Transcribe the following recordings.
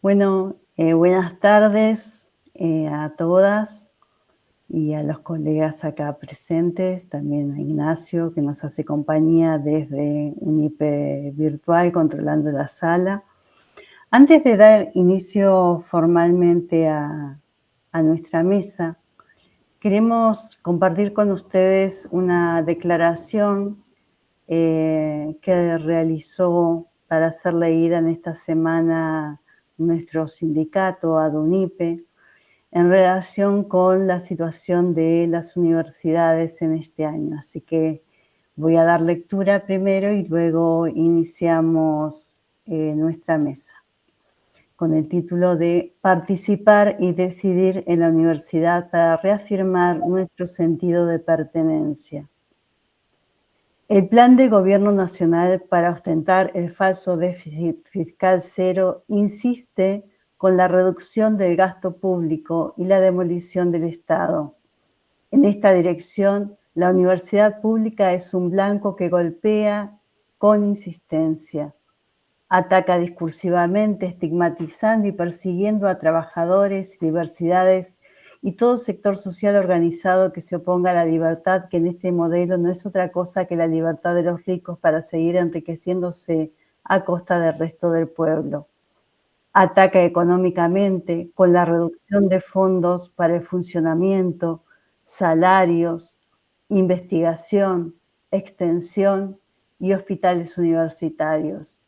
Bueno, buenas tardes a todas y a los colegas acá presentes, también a Ignacio, que nos hace compañía desde UNIPE Virtual, controlando la sala. Antes de dar inicio formalmente a nuestra mesa, queremos compartir con ustedes una declaración que realizó para ser leída en esta semana nuestro sindicato, ADUNIPE, en relación con la situación de las universidades en este año. Así que voy a dar lectura primero y luego iniciamos nuestra mesa, con el título de Participar y decidir en la universidad para reafirmar nuestro sentido de pertenencia. El Plan de Gobierno Nacional para ostentar el falso déficit fiscal cero insiste con la reducción del gasto público y la demolición del Estado. En esta dirección, la universidad pública es un blanco que golpea con insistencia. Ataca discursivamente, estigmatizando y persiguiendo a trabajadores, diversidades y todo sector social organizado que se oponga a la libertad, que en este modelo no es otra cosa que la libertad de los ricos para seguir enriqueciéndose a costa del resto del pueblo. Ataca económicamente con la reducción de fondos para el funcionamiento, salarios, investigación, extensión y hospitales universitarios.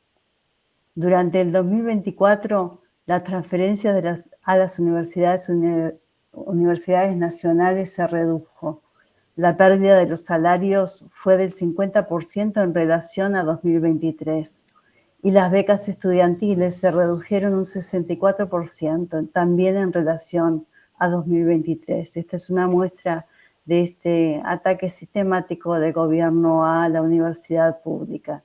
Durante el 2024, las transferencias a las universidades nacionales se redujo. La pérdida de los salarios fue del 50% en relación a 2023 y las becas estudiantiles se redujeron un 64% también en relación a 2023. Esta es una muestra de este ataque sistemático del gobierno a la universidad pública.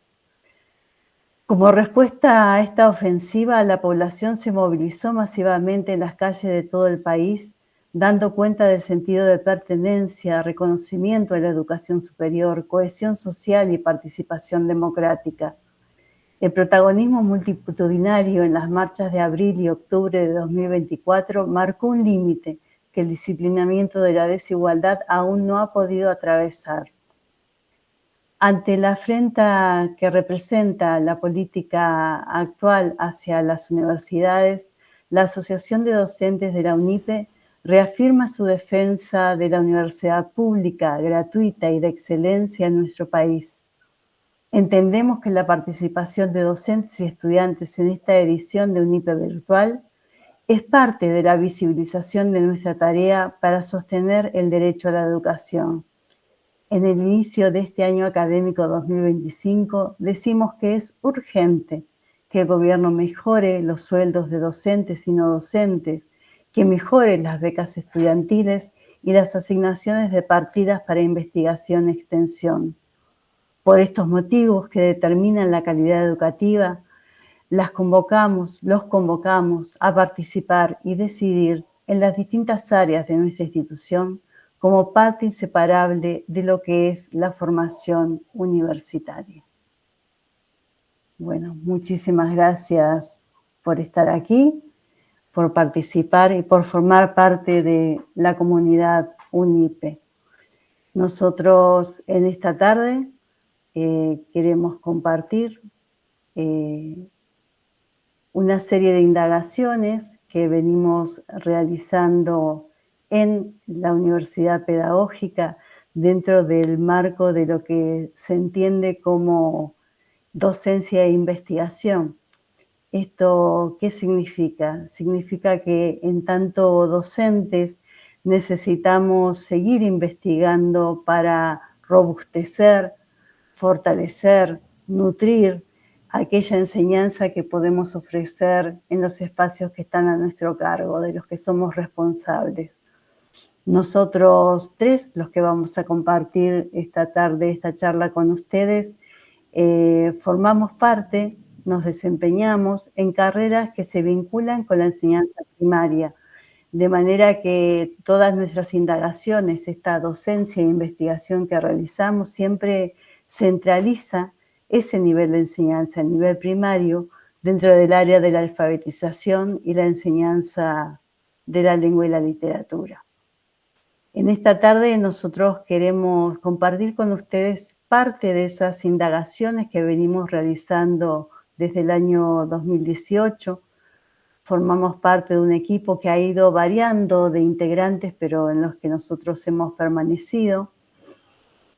Como respuesta a esta ofensiva, la población se movilizó masivamente en las calles de todo el país, dando cuenta del sentido de pertenencia, reconocimiento de la educación superior, cohesión social y participación democrática. El protagonismo multitudinario en las marchas de abril y octubre de 2024 marcó un límite que el disciplinamiento de la desigualdad aún no ha podido atravesar. Ante la afrenta que representa la política actual hacia las universidades, la Asociación de Docentes de la UNIPE reafirma su defensa de la universidad pública, gratuita y de excelencia en nuestro país. Entendemos que la participación de docentes y estudiantes en esta edición de UNIPE Virtual es parte de la visibilización de nuestra tarea para sostener el derecho a la educación. En el inicio de este año académico 2025, decimos que es urgente que el gobierno mejore los sueldos de docentes y no docentes, que mejore las becas estudiantiles y las asignaciones de partidas para investigación y extensión. Por estos motivos que determinan la calidad educativa, los convocamos a participar y decidir en las distintas áreas de nuestra institución como parte inseparable de lo que es la formación universitaria. Bueno, muchísimas gracias por estar aquí, por participar y por formar parte de la comunidad UNIPE. Nosotros en esta tarde queremos compartir una serie de indagaciones que venimos realizando en la Universidad Pedagógica dentro del marco de lo que se entiende como docencia e investigación. ¿Esto qué significa? Significa que en tanto docentes necesitamos seguir investigando para robustecer, fortalecer, nutrir aquella enseñanza que podemos ofrecer en los espacios que están a nuestro cargo, de los que somos responsables. Nosotros tres, los que vamos a compartir esta tarde, esta charla con ustedes, formamos parte, nos desempeñamos en carreras que se vinculan con la enseñanza primaria, de manera que todas nuestras indagaciones, esta docencia e investigación que realizamos, siempre centraliza ese nivel de enseñanza, el nivel primario, dentro del área de la alfabetización y la enseñanza de la lengua y la literatura. En esta tarde nosotros queremos compartir con ustedes parte de esas indagaciones que venimos realizando desde el año 2018. Formamos parte de un equipo que ha ido variando de integrantes, pero en los que nosotros hemos permanecido.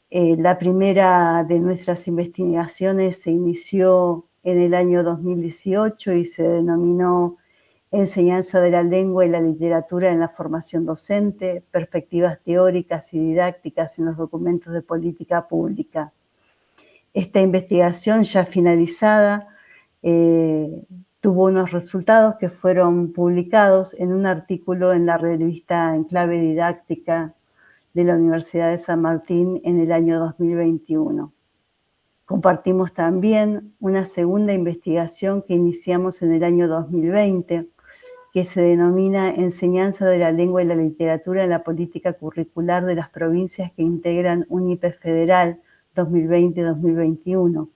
La primera de nuestras investigaciones se inició en el año 2018 y se denominó Enseñanza de la lengua y la literatura en la formación docente, perspectivas teóricas y didácticas en los documentos de política pública. Esta investigación ya finalizada tuvo unos resultados que fueron publicados en un artículo en la revista En Clave Didáctica de la Universidad de San Martín en el año 2021. Compartimos también una segunda investigación que iniciamos en el año 2020, que se denomina Enseñanza de la lengua y la literatura en la política curricular de las provincias que integran UNIPE Federal 2020-2021.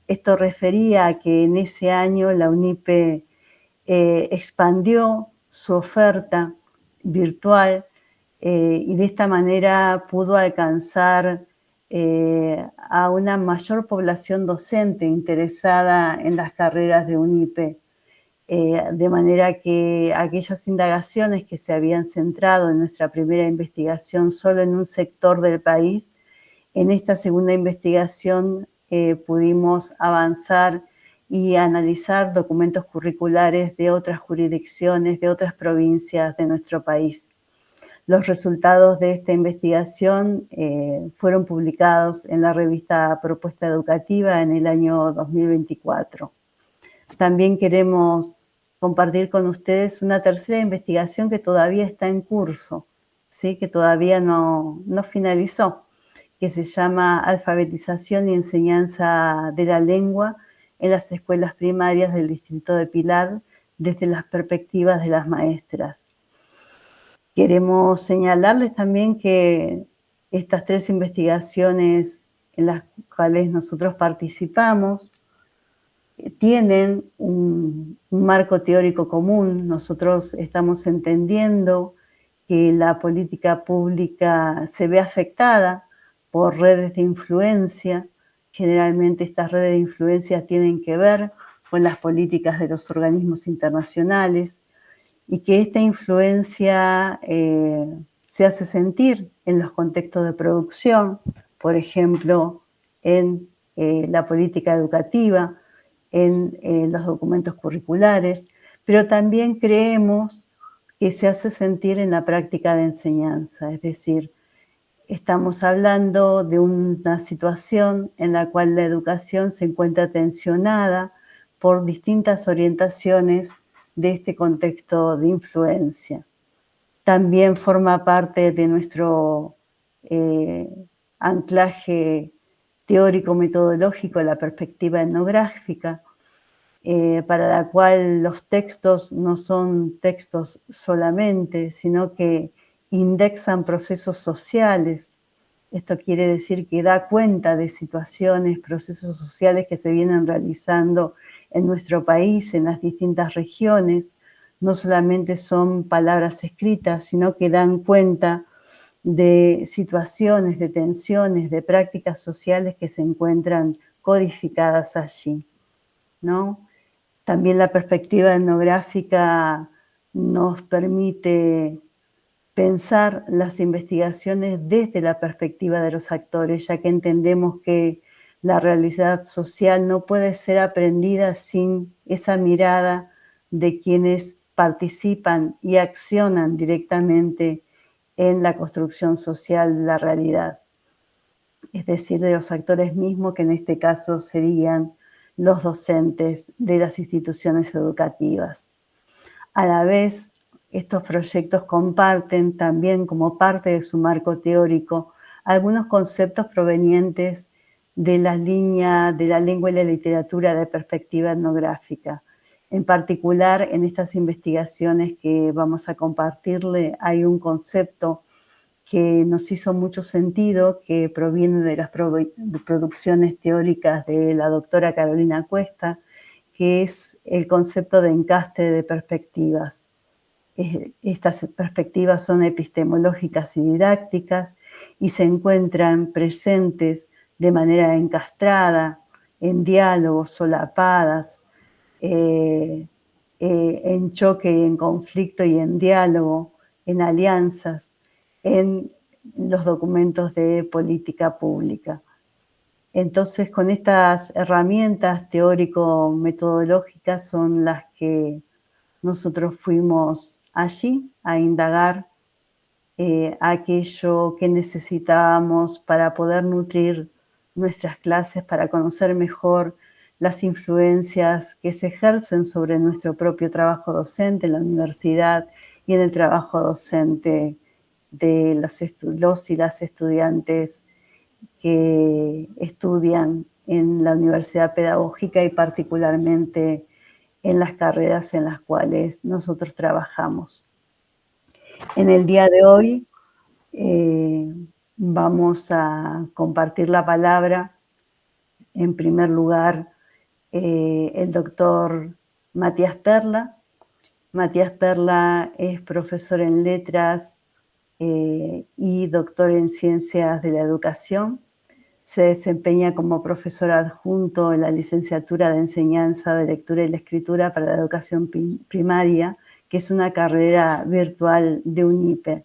Esto refería a que en ese año la UNIPE expandió su oferta virtual y de esta manera pudo alcanzar a una mayor población docente interesada en las carreras de UNIPE, de manera que aquellas indagaciones que se habían centrado en nuestra primera investigación solo en un sector del país, en esta segunda investigación pudimos avanzar y analizar documentos curriculares de otras jurisdicciones, de otras provincias de nuestro país. Los resultados de esta investigación fueron publicados en la revista Propuesta Educativa en el año 2024. También queremos compartir con ustedes una tercera investigación que todavía está en curso, ¿sí? Que todavía no finalizó, que se llama Alfabetización y Enseñanza de la Lengua en las escuelas primarias del distrito de Pilar desde las perspectivas de las maestras. Queremos señalarles también que estas tres investigaciones en las cuales nosotros participamos tienen un marco teórico común. Nosotros estamos entendiendo que la política pública se ve afectada por redes de influencia. Generalmente estas redes de influencia tienen que ver con las políticas de los organismos internacionales y que esta influencia se hace sentir en los contextos de producción, por ejemplo, en la política educativa, en los documentos curriculares, pero también creemos que se hace sentir en la práctica de enseñanza, es decir, estamos hablando de una situación en la cual la educación se encuentra tensionada por distintas orientaciones de este contexto de influencia. También forma parte de nuestro anclaje teórico-metodológico la perspectiva etnográfica, para la cual los textos no son textos solamente, sino que indexan procesos sociales. Esto quiere decir que da cuenta de situaciones, procesos sociales que se vienen realizando en nuestro país, en las distintas regiones. No solamente son palabras escritas, sino que dan cuenta de situaciones, de tensiones, de prácticas sociales que se encuentran codificadas allí, ¿no? También la perspectiva etnográfica nos permite pensar las investigaciones desde la perspectiva de los actores, ya que entendemos que la realidad social no puede ser aprendida sin esa mirada de quienes participan y accionan directamente en la construcción social de la realidad. Es decir, de los actores mismos, que en este caso serían los docentes de las instituciones educativas. A la vez, estos proyectos comparten también como parte de su marco teórico algunos conceptos provenientes de la línea de la lengua y la literatura de perspectiva etnográfica. En particular, en estas investigaciones que vamos a compartirle, hay un concepto que nos hizo mucho sentido, que proviene de las producciones teóricas de la doctora Carolina Cuesta, que es el concepto de encastre de perspectivas. Estas perspectivas son epistemológicas y didácticas y se encuentran presentes de manera encastrada, en diálogos, solapadas, en choque y en conflicto y en diálogo, en alianzas, en los documentos de política pública. Entonces, con estas herramientas teórico-metodológicas son las que nosotros fuimos allí a indagar aquello que necesitábamos para poder nutrir nuestras clases, para conocer mejor las influencias que se ejercen sobre nuestro propio trabajo docente en la universidad y en el trabajo docente de los y las estudiantes que estudian en la universidad pedagógica y particularmente en las carreras en las cuales nosotros trabajamos. En el día de hoy vamos a compartir la palabra, en primer lugar, el doctor Matías Perla. Matías Perla es profesor en letras y doctor en ciencias de la educación. Se desempeña como profesor adjunto en la licenciatura de enseñanza de lectura y la escritura para la educación primaria, que es una carrera virtual de UNIPE.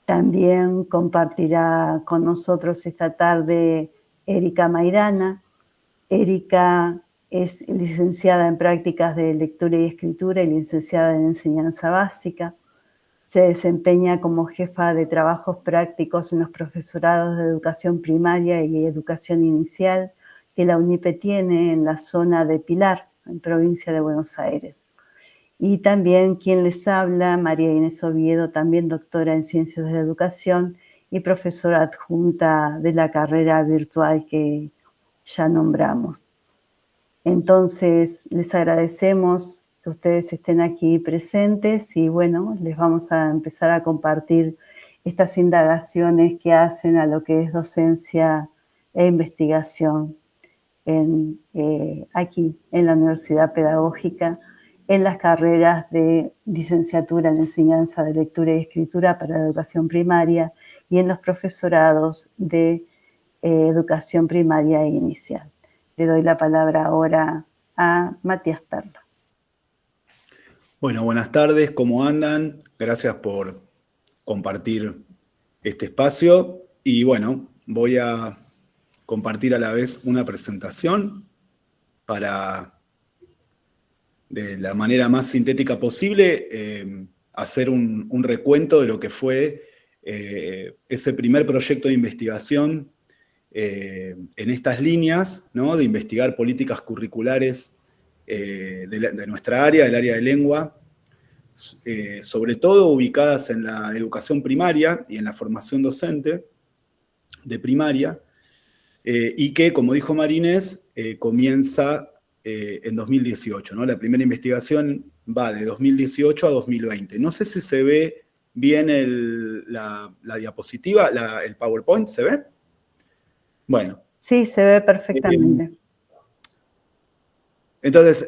También compartirá con nosotros esta tarde Erika Maidana. Erika es licenciada en prácticas de lectura y escritura y licenciada en enseñanza básica. Se desempeña como jefa de trabajos prácticos en los profesorados de educación primaria y educación inicial que la UNIPE tiene en la zona de Pilar, en provincia de Buenos Aires. Y también quien les habla, María Inés Oviedo, también doctora en Ciencias de la Educación y profesora adjunta de la carrera virtual que ya nombramos. Entonces, les agradecemos que ustedes estén aquí presentes y bueno, les vamos a empezar a compartir estas indagaciones que hacen a lo que es docencia e investigación aquí en la Universidad Pedagógica, en las carreras de licenciatura en enseñanza de lectura y escritura para la educación primaria y en los profesorados de educación primaria e inicial. Le doy la palabra ahora a Matías Perla. Bueno, buenas tardes, ¿cómo andan? Gracias por compartir este espacio. Y bueno, voy a compartir a la vez una presentación para, de la manera más sintética posible, hacer un recuento de lo que fue ese primer proyecto de investigación en estas líneas, ¿no? De investigar políticas curriculares de nuestra área, del área de lengua, sobre todo ubicadas en la educación primaria y en la formación docente de primaria, y que, como dijo Marinés, comienza en 2018, ¿no? La primera investigación va de 2018 a 2020. No sé si se ve bien la diapositiva, el PowerPoint, ¿se ve? Bueno. Sí, se ve perfectamente. Entonces,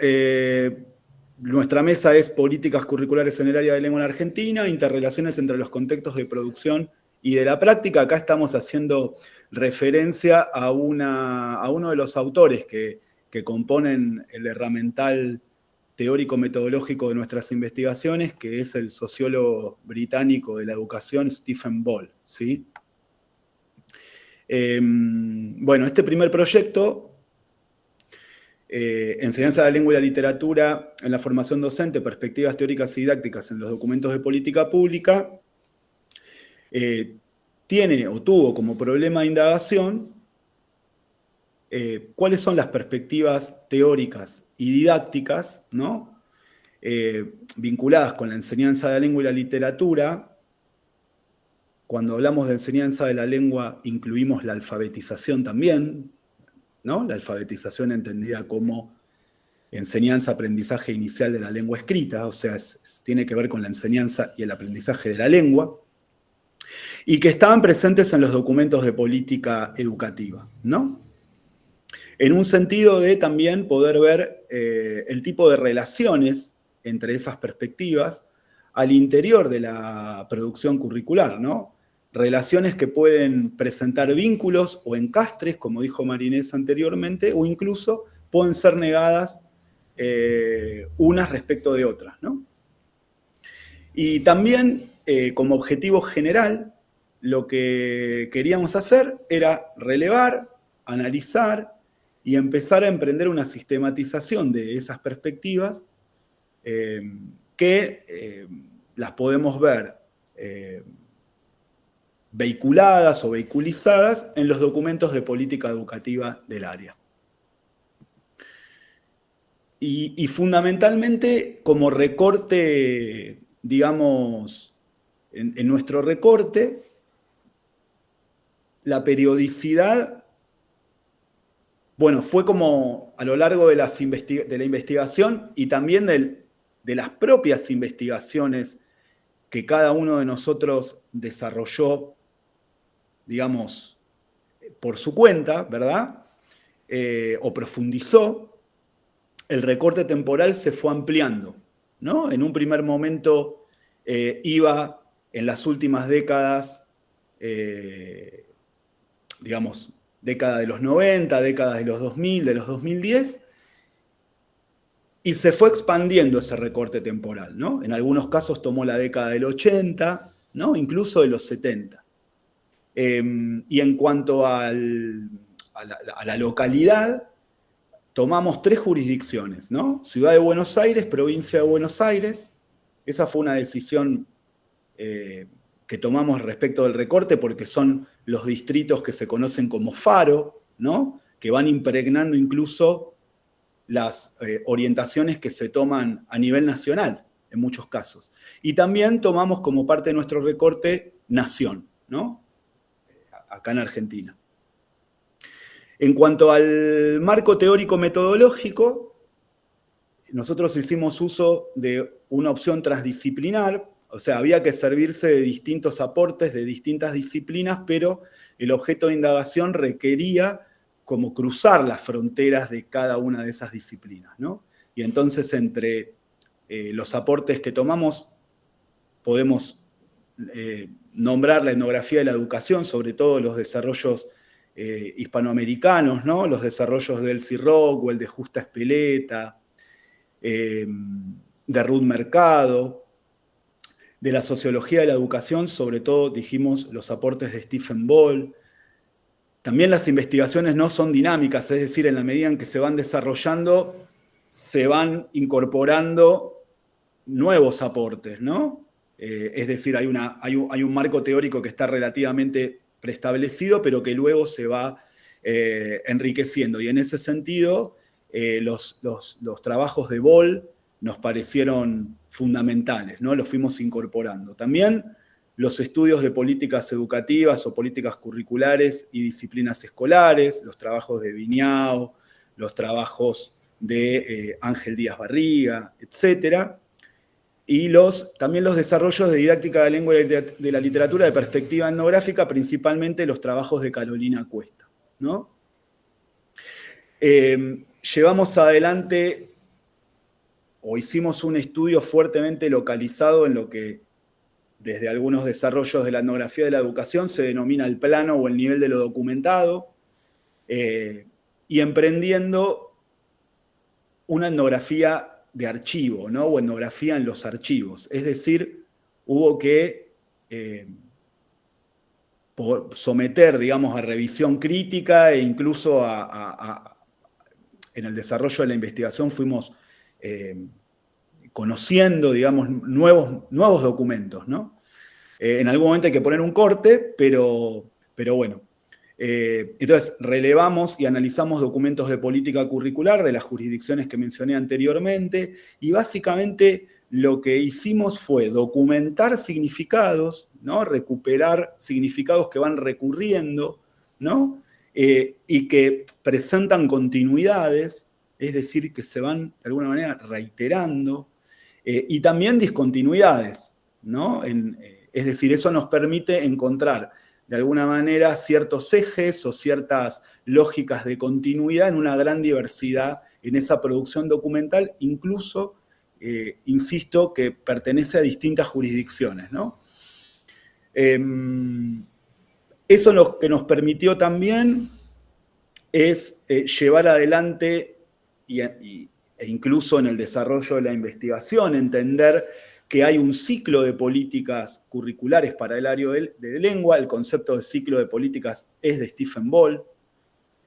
nuestra mesa es políticas curriculares en el área de lengua en Argentina, interrelaciones entre los contextos de producción y de la práctica. Acá estamos haciendo referencia a uno de los autores que componen el herramental teórico-metodológico de nuestras investigaciones, que es el sociólogo británico de la educación Stephen Ball, ¿sí? Bueno, este primer proyecto, enseñanza de la lengua y la literatura en la formación docente, perspectivas teóricas y didácticas en los documentos de política pública, tiene o tuvo como problema de indagación cuáles son las perspectivas teóricas y didácticas, ¿no? Vinculadas con la enseñanza de la lengua y la literatura. Cuando hablamos de enseñanza de la lengua incluimos la alfabetización también, ¿no? La alfabetización entendida como enseñanza, aprendizaje inicial de la lengua escrita, o sea, tiene que ver con la enseñanza y el aprendizaje de la lengua, y que estaban presentes en los documentos de política educativa, ¿no? En un sentido de también poder ver el tipo de relaciones entre esas perspectivas al interior de la producción curricular, ¿no? Relaciones que pueden presentar vínculos o encastres, como dijo Marinés anteriormente, o incluso pueden ser negadas unas respecto de otras, ¿no? Y también, como objetivo general, lo que queríamos hacer era relevar, analizar y empezar a emprender una sistematización de esas perspectivas que las podemos ver vehiculadas o vehiculizadas en los documentos de política educativa del área. Y fundamentalmente, como recorte, digamos, en nuestro recorte, la periodicidad, bueno, fue como a lo largo de la investigación y también de las propias investigaciones que cada uno de nosotros desarrolló, digamos, por su cuenta, ¿verdad? O profundizó, el recorte temporal se fue ampliando, ¿no? En un primer momento iba en las últimas décadas, digamos, década de los 90, décadas de los 2000, de los 2010, y se fue expandiendo ese recorte temporal, ¿no? En algunos casos tomó la década del 80, ¿no? Incluso de los 70. Y en cuanto a la localidad, tomamos 3 jurisdicciones, ¿no? Ciudad de Buenos Aires, provincia de Buenos Aires. Esa fue una decisión que tomamos respecto del recorte porque son los distritos que se conocen como faro, ¿no? Que van impregnando incluso las orientaciones que se toman a nivel nacional, en muchos casos. Y también tomamos como parte de nuestro recorte nación, ¿no? Acá en Argentina. En cuanto al marco teórico metodológico, nosotros hicimos uso de una opción transdisciplinar, o sea, había que servirse de distintos aportes de distintas disciplinas, pero el objeto de indagación requería como cruzar las fronteras de cada una de esas disciplinas, ¿no? Y entonces entre los aportes que tomamos podemos nombrar la etnografía de la educación, sobre todo los desarrollos hispanoamericanos, ¿no? Los desarrollos de Elsie Rockwell, de Justa Espeleta, de Ruth Mercado, de la sociología de la educación, sobre todo dijimos los aportes de Stephen Ball. También las investigaciones no son dinámicas, es decir, en la medida en que se van desarrollando, se van incorporando nuevos aportes, ¿no? Es decir, hay un marco teórico que está relativamente preestablecido, pero que luego se va enriqueciendo. Y en ese sentido, los trabajos de Ball nos parecieron fundamentales, ¿no? Los fuimos incorporando. También los estudios de políticas educativas o políticas curriculares y disciplinas escolares, los trabajos de Viñao, los trabajos de Ángel Díaz Barriga, etcétera. Y también los desarrollos de didáctica de la lengua y de la literatura de perspectiva etnográfica, principalmente los trabajos de Carolina Cuesta, ¿no? Llevamos adelante o hicimos un estudio fuertemente localizado en lo que desde algunos desarrollos de la etnografía de la educación se denomina el plano o el nivel de lo documentado, y emprendiendo una etnografía de archivo, ¿no? O etnografía en los archivos. Es decir, hubo que someter, digamos, a revisión crítica e incluso en el desarrollo de la investigación fuimos conociendo, digamos, nuevos documentos, ¿no? En algún momento hay que poner un corte, pero bueno. Entonces, relevamos y analizamos documentos de política curricular de las jurisdicciones que mencioné anteriormente, y básicamente lo que hicimos fue documentar significados, ¿no? Recuperar significados que van recurriendo, ¿no? Y que presentan continuidades, es decir, que se van de alguna manera reiterando, y también discontinuidades, ¿no? Es decir, eso nos permite encontrar de alguna manera ciertos ejes o ciertas lógicas de continuidad en una gran diversidad en esa producción documental, incluso, insisto, que pertenece a distintas jurisdicciones, ¿no? Eso lo que nos permitió también es llevar adelante e incluso en el desarrollo de la investigación, entender que hay un ciclo de políticas curriculares para el área de lengua. El concepto de ciclo de políticas es de Stephen Ball.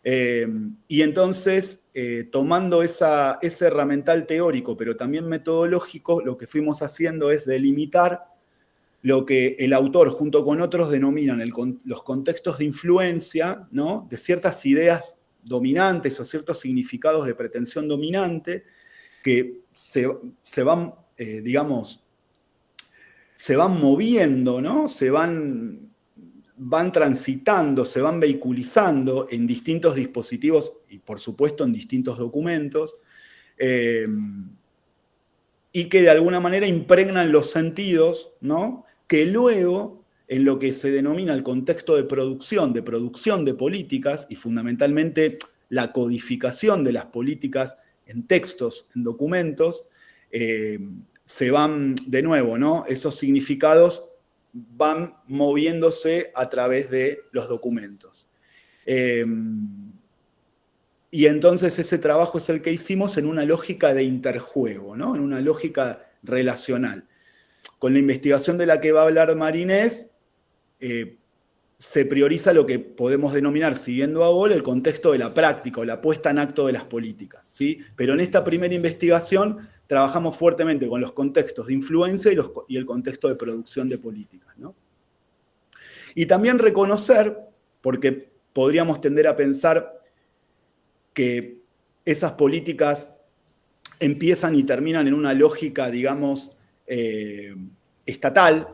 Y entonces, tomando ese herramental teórico, pero también metodológico, lo que fuimos haciendo es delimitar lo que el autor, junto con otros, denominan los contextos de influencia, ¿no? De ciertas ideas dominantes o ciertos significados de pretensión dominante que se van, digamos, se van moviendo, ¿no? Van transitando, se van vehiculizando en distintos dispositivos y, por supuesto, en distintos documentos, y que de alguna manera impregnan los sentidos, ¿no? Que luego, en lo que se denomina el contexto de producción de políticas, y fundamentalmente la codificación de las políticas en textos, en documentos, se van, de nuevo, ¿no? Esos significados van moviéndose a través de los documentos. Y entonces ese trabajo es el que hicimos en una lógica de interjuego, ¿no? En una lógica relacional. Con la investigación de la que va a hablar Marinés, se prioriza lo que podemos denominar, siguiendo a Ball, el contexto de la práctica o la puesta en acto de las políticas, ¿sí? Pero en esta primera investigación trabajamos fuertemente con los contextos de influencia y el contexto de producción de políticas, ¿no? Y también reconocer, porque podríamos tender a pensar que esas políticas empiezan y terminan en una lógica, digamos, estatal,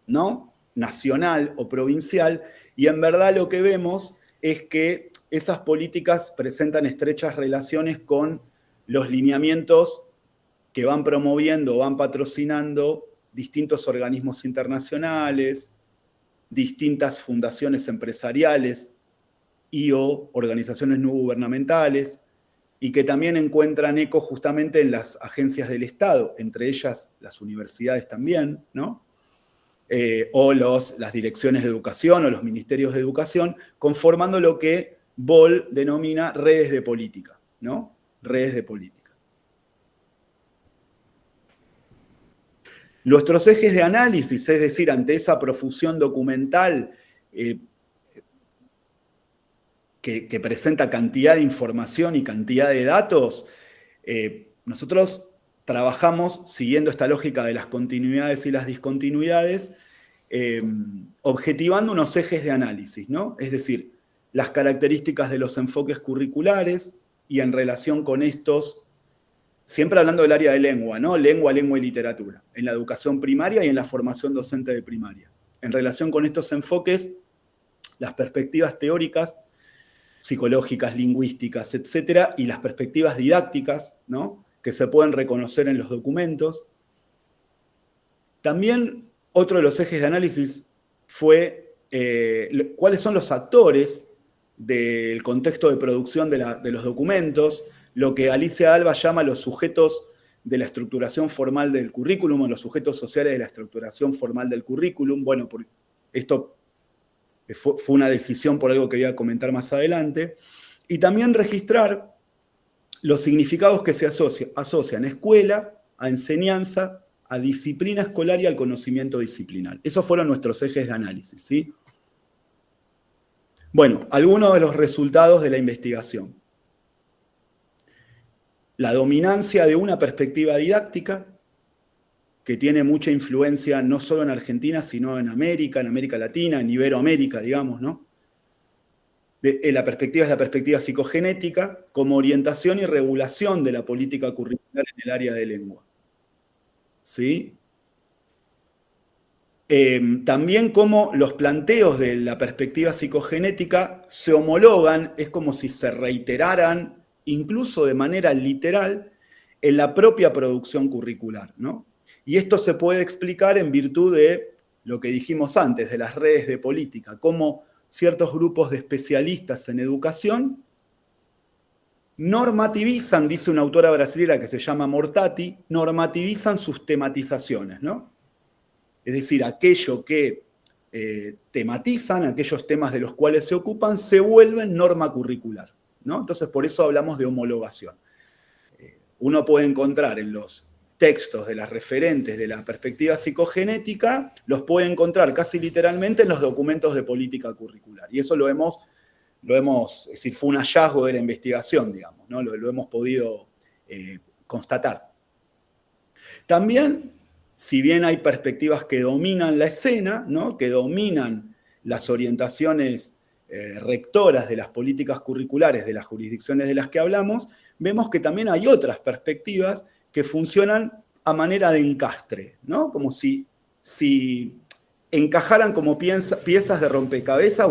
¿no? Nacional o provincial, y en verdad lo que vemos es que esas políticas presentan estrechas relaciones con los lineamientos que van promoviendo, van patrocinando distintos organismos internacionales, distintas fundaciones empresariales o organizaciones no gubernamentales, y que también encuentran eco justamente en las agencias del Estado, entre ellas las universidades también, ¿no? O las direcciones de educación o los ministerios de educación, conformando lo que Ball denomina redes de política, ¿no? Redes de política. Nuestros ejes de análisis, es decir, ante esa profusión documental que presenta cantidad de información y cantidad de datos, nosotros trabajamos siguiendo esta lógica de las continuidades y las discontinuidades, objetivando unos ejes de análisis, ¿no? Es decir, las características de los enfoques curriculares y en relación con estos, siempre hablando del área de lengua, ¿no? Lengua y literatura, en la educación primaria y en la formación docente de primaria. En relación con estos enfoques, las perspectivas teóricas, psicológicas, lingüísticas, etcétera, y las perspectivas didácticas, ¿no? Que se pueden reconocer en los documentos. También otro de los ejes de análisis fue cuáles son los actores del contexto de producción de los documentos, lo que Alicia Alba llama los sujetos de la estructuración formal del currículum, o los sujetos sociales de la estructuración formal del currículum. Bueno, esto fue una decisión por algo que voy a comentar más adelante. Y también registrar los significados que se asocian a escuela, a enseñanza, a disciplina escolar y al conocimiento disciplinar. Esos fueron nuestros ejes de análisis, ¿sí? Bueno, algunos de los resultados de la investigación. La dominancia de una perspectiva didáctica que tiene mucha influencia no solo en Argentina, sino en América Latina, en Iberoamérica, digamos, ¿no? La perspectiva es la perspectiva psicogenética como orientación y regulación de la política curricular en el área de lengua. ¿Sí? También como los planteos de la perspectiva psicogenética se homologan, es como si se reiteraran, incluso de manera literal, en la propia producción curricular, ¿no? Y esto se puede explicar en virtud de lo que dijimos antes, de las redes de política, cómo ciertos grupos de especialistas en educación normativizan, dice una autora brasileña que se llama Mortati, normativizan sus tematizaciones, ¿no? Es decir, aquello que tematizan, aquellos temas de los cuales se ocupan, se vuelven norma curricular, ¿no? Entonces, por eso hablamos de homologación. Uno puede encontrar en los textos de las referentes de la perspectiva psicogenética, los puede encontrar casi literalmente en los documentos de política curricular. Y eso lo hemos, es decir, fue un hallazgo de la investigación, digamos, ¿no? Lo hemos podido constatar. También, si bien hay perspectivas que dominan la escena, ¿no? Que dominan las orientaciones rectoras de las políticas curriculares de las jurisdicciones de las que hablamos, vemos que también hay otras perspectivas que funcionan a manera de encastre, ¿no? Como si encajaran como piezas de rompecabezas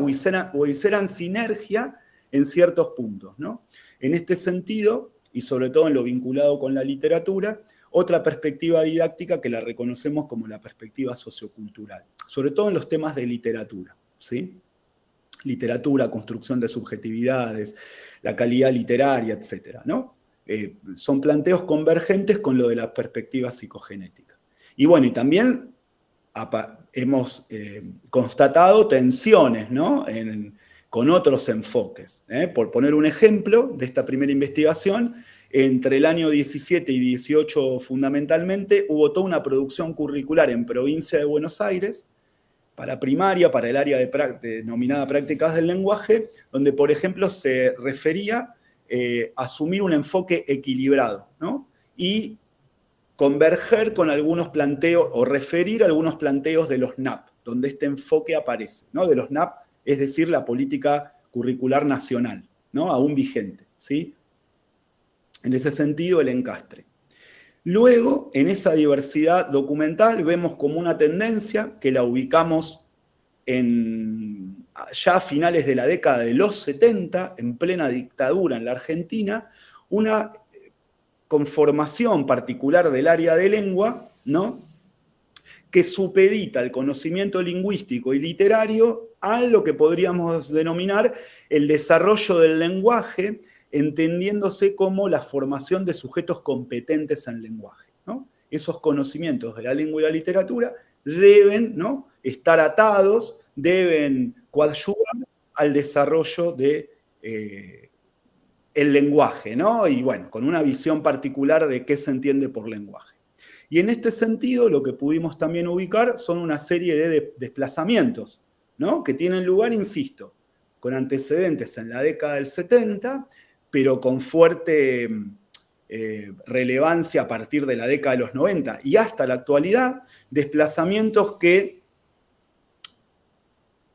o hicieran sinergia en ciertos puntos, ¿no? En este sentido, y sobre todo en lo vinculado con la literatura, otra perspectiva didáctica que la reconocemos como la perspectiva sociocultural, sobre todo en los temas de literatura, ¿sí? Literatura, construcción de subjetividades, la calidad literaria, etcétera, ¿no? Son planteos convergentes con lo de la perspectiva psicogenética. Y bueno, y también hemos constatado tensiones, ¿no? Con otros enfoques. Por poner un ejemplo de esta primera investigación, entre el año 17 y 18 fundamentalmente hubo toda una producción curricular en provincia de Buenos Aires, para primaria, para el área denominada prácticas del lenguaje, donde, por ejemplo, se refería a asumir un enfoque equilibrado, ¿no? Y converger con algunos planteos o referir algunos planteos de los NAP, donde este enfoque aparece, ¿no? De los NAP, es decir, la política curricular nacional, ¿no? Aún vigente, ¿sí? En ese sentido, el encastre. Luego, en esa diversidad documental, vemos como una tendencia que la ubicamos ya a finales de la década de los 70, en plena dictadura en la Argentina, una conformación particular del área de lengua, ¿no? Que supedita el conocimiento lingüístico y literario a lo que podríamos denominar el desarrollo del lenguaje, entendiéndose como la formación de sujetos competentes en lenguaje, ¿no? Esos conocimientos de la lengua y la literatura deben, ¿no? Estar atados, deben coadyuvar al desarrollo de el lenguaje, ¿no? Y bueno, con una visión particular de qué se entiende por lenguaje. Y en este sentido, lo que pudimos también ubicar son una serie de desplazamientos, ¿no? Que tienen lugar, insisto, con antecedentes en la década del 70, pero con fuerte relevancia a partir de la década de los 90 y hasta la actualidad, desplazamientos que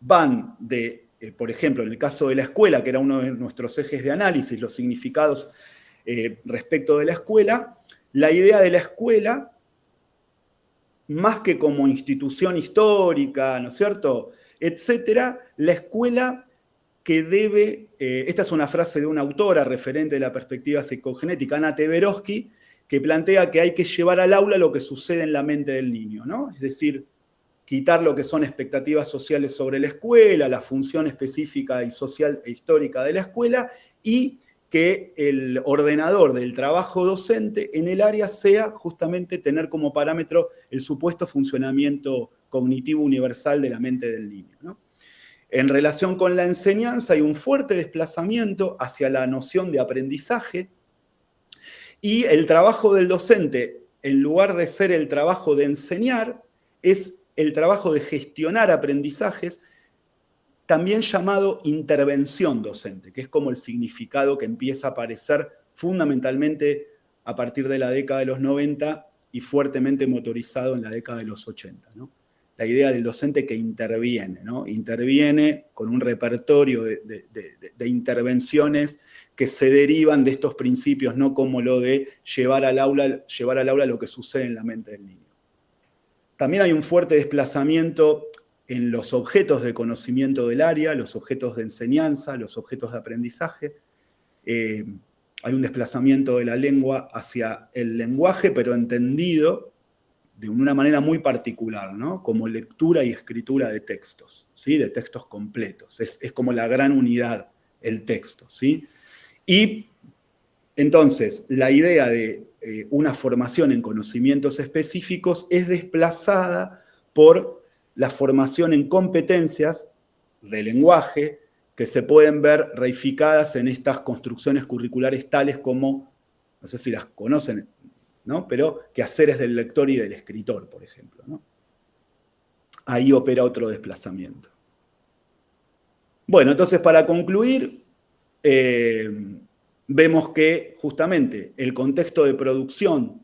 van de, por ejemplo, en el caso de la escuela, que era uno de nuestros ejes de análisis, los significados respecto de la escuela, la idea de la escuela, más que como institución histórica, ¿no es cierto?, etcétera, la escuela que debe, esta es una frase de una autora referente de la perspectiva psicogenética, Ana Teberovsky, que plantea que hay que llevar al aula lo que sucede en la mente del niño, ¿no? Es decir, quitar lo que son expectativas sociales sobre la escuela, la función específica y social e histórica de la escuela, y que el ordenador del trabajo docente en el área sea justamente tener como parámetro el supuesto funcionamiento cognitivo universal de la mente del niño, ¿no? En relación con la enseñanza hay un fuerte desplazamiento hacia la noción de aprendizaje y el trabajo del docente, en lugar de ser el trabajo de enseñar, es el trabajo de gestionar aprendizajes, también llamado intervención docente, que es como el significado que empieza a aparecer fundamentalmente a partir de la década de los 90 y fuertemente motorizado en la década de los 80, ¿no? La idea del docente que interviene, ¿no? Interviene con un repertorio de intervenciones que se derivan de estos principios, no como lo de llevar al aula lo que sucede en la mente del niño. También hay un fuerte desplazamiento en los objetos de conocimiento del área, los objetos de enseñanza, los objetos de aprendizaje. Hay un desplazamiento de la lengua hacia el lenguaje, pero entendido de una manera muy particular, ¿no? Como lectura y escritura de textos, ¿sí? De textos completos. Es como la gran unidad, el texto, ¿sí? Y Entonces, la idea de una formación en conocimientos específicos es desplazada por la formación en competencias de lenguaje que se pueden ver reificadas en estas construcciones curriculares tales como, no sé si las conocen, ¿no? Pero quehaceres del lector y del escritor, por ejemplo, ¿no? Ahí opera otro desplazamiento. Bueno, entonces para concluir, vemos que justamente el contexto de producción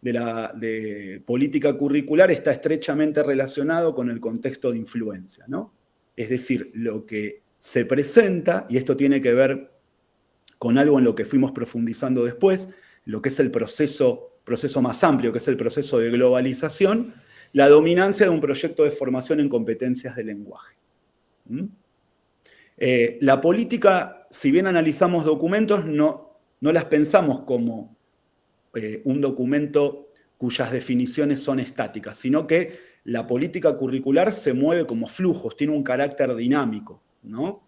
de política curricular está estrechamente relacionado con el contexto de influencia, ¿no? Es decir, lo que se presenta, y esto tiene que ver con algo en lo que fuimos profundizando después, lo que es el proceso más amplio, que es el proceso de globalización, la dominancia de un proyecto de formación en competencias de lenguaje. La política, si bien analizamos documentos, no las pensamos como un documento cuyas definiciones son estáticas, sino que la política curricular se mueve como flujos, tiene un carácter dinámico, ¿no?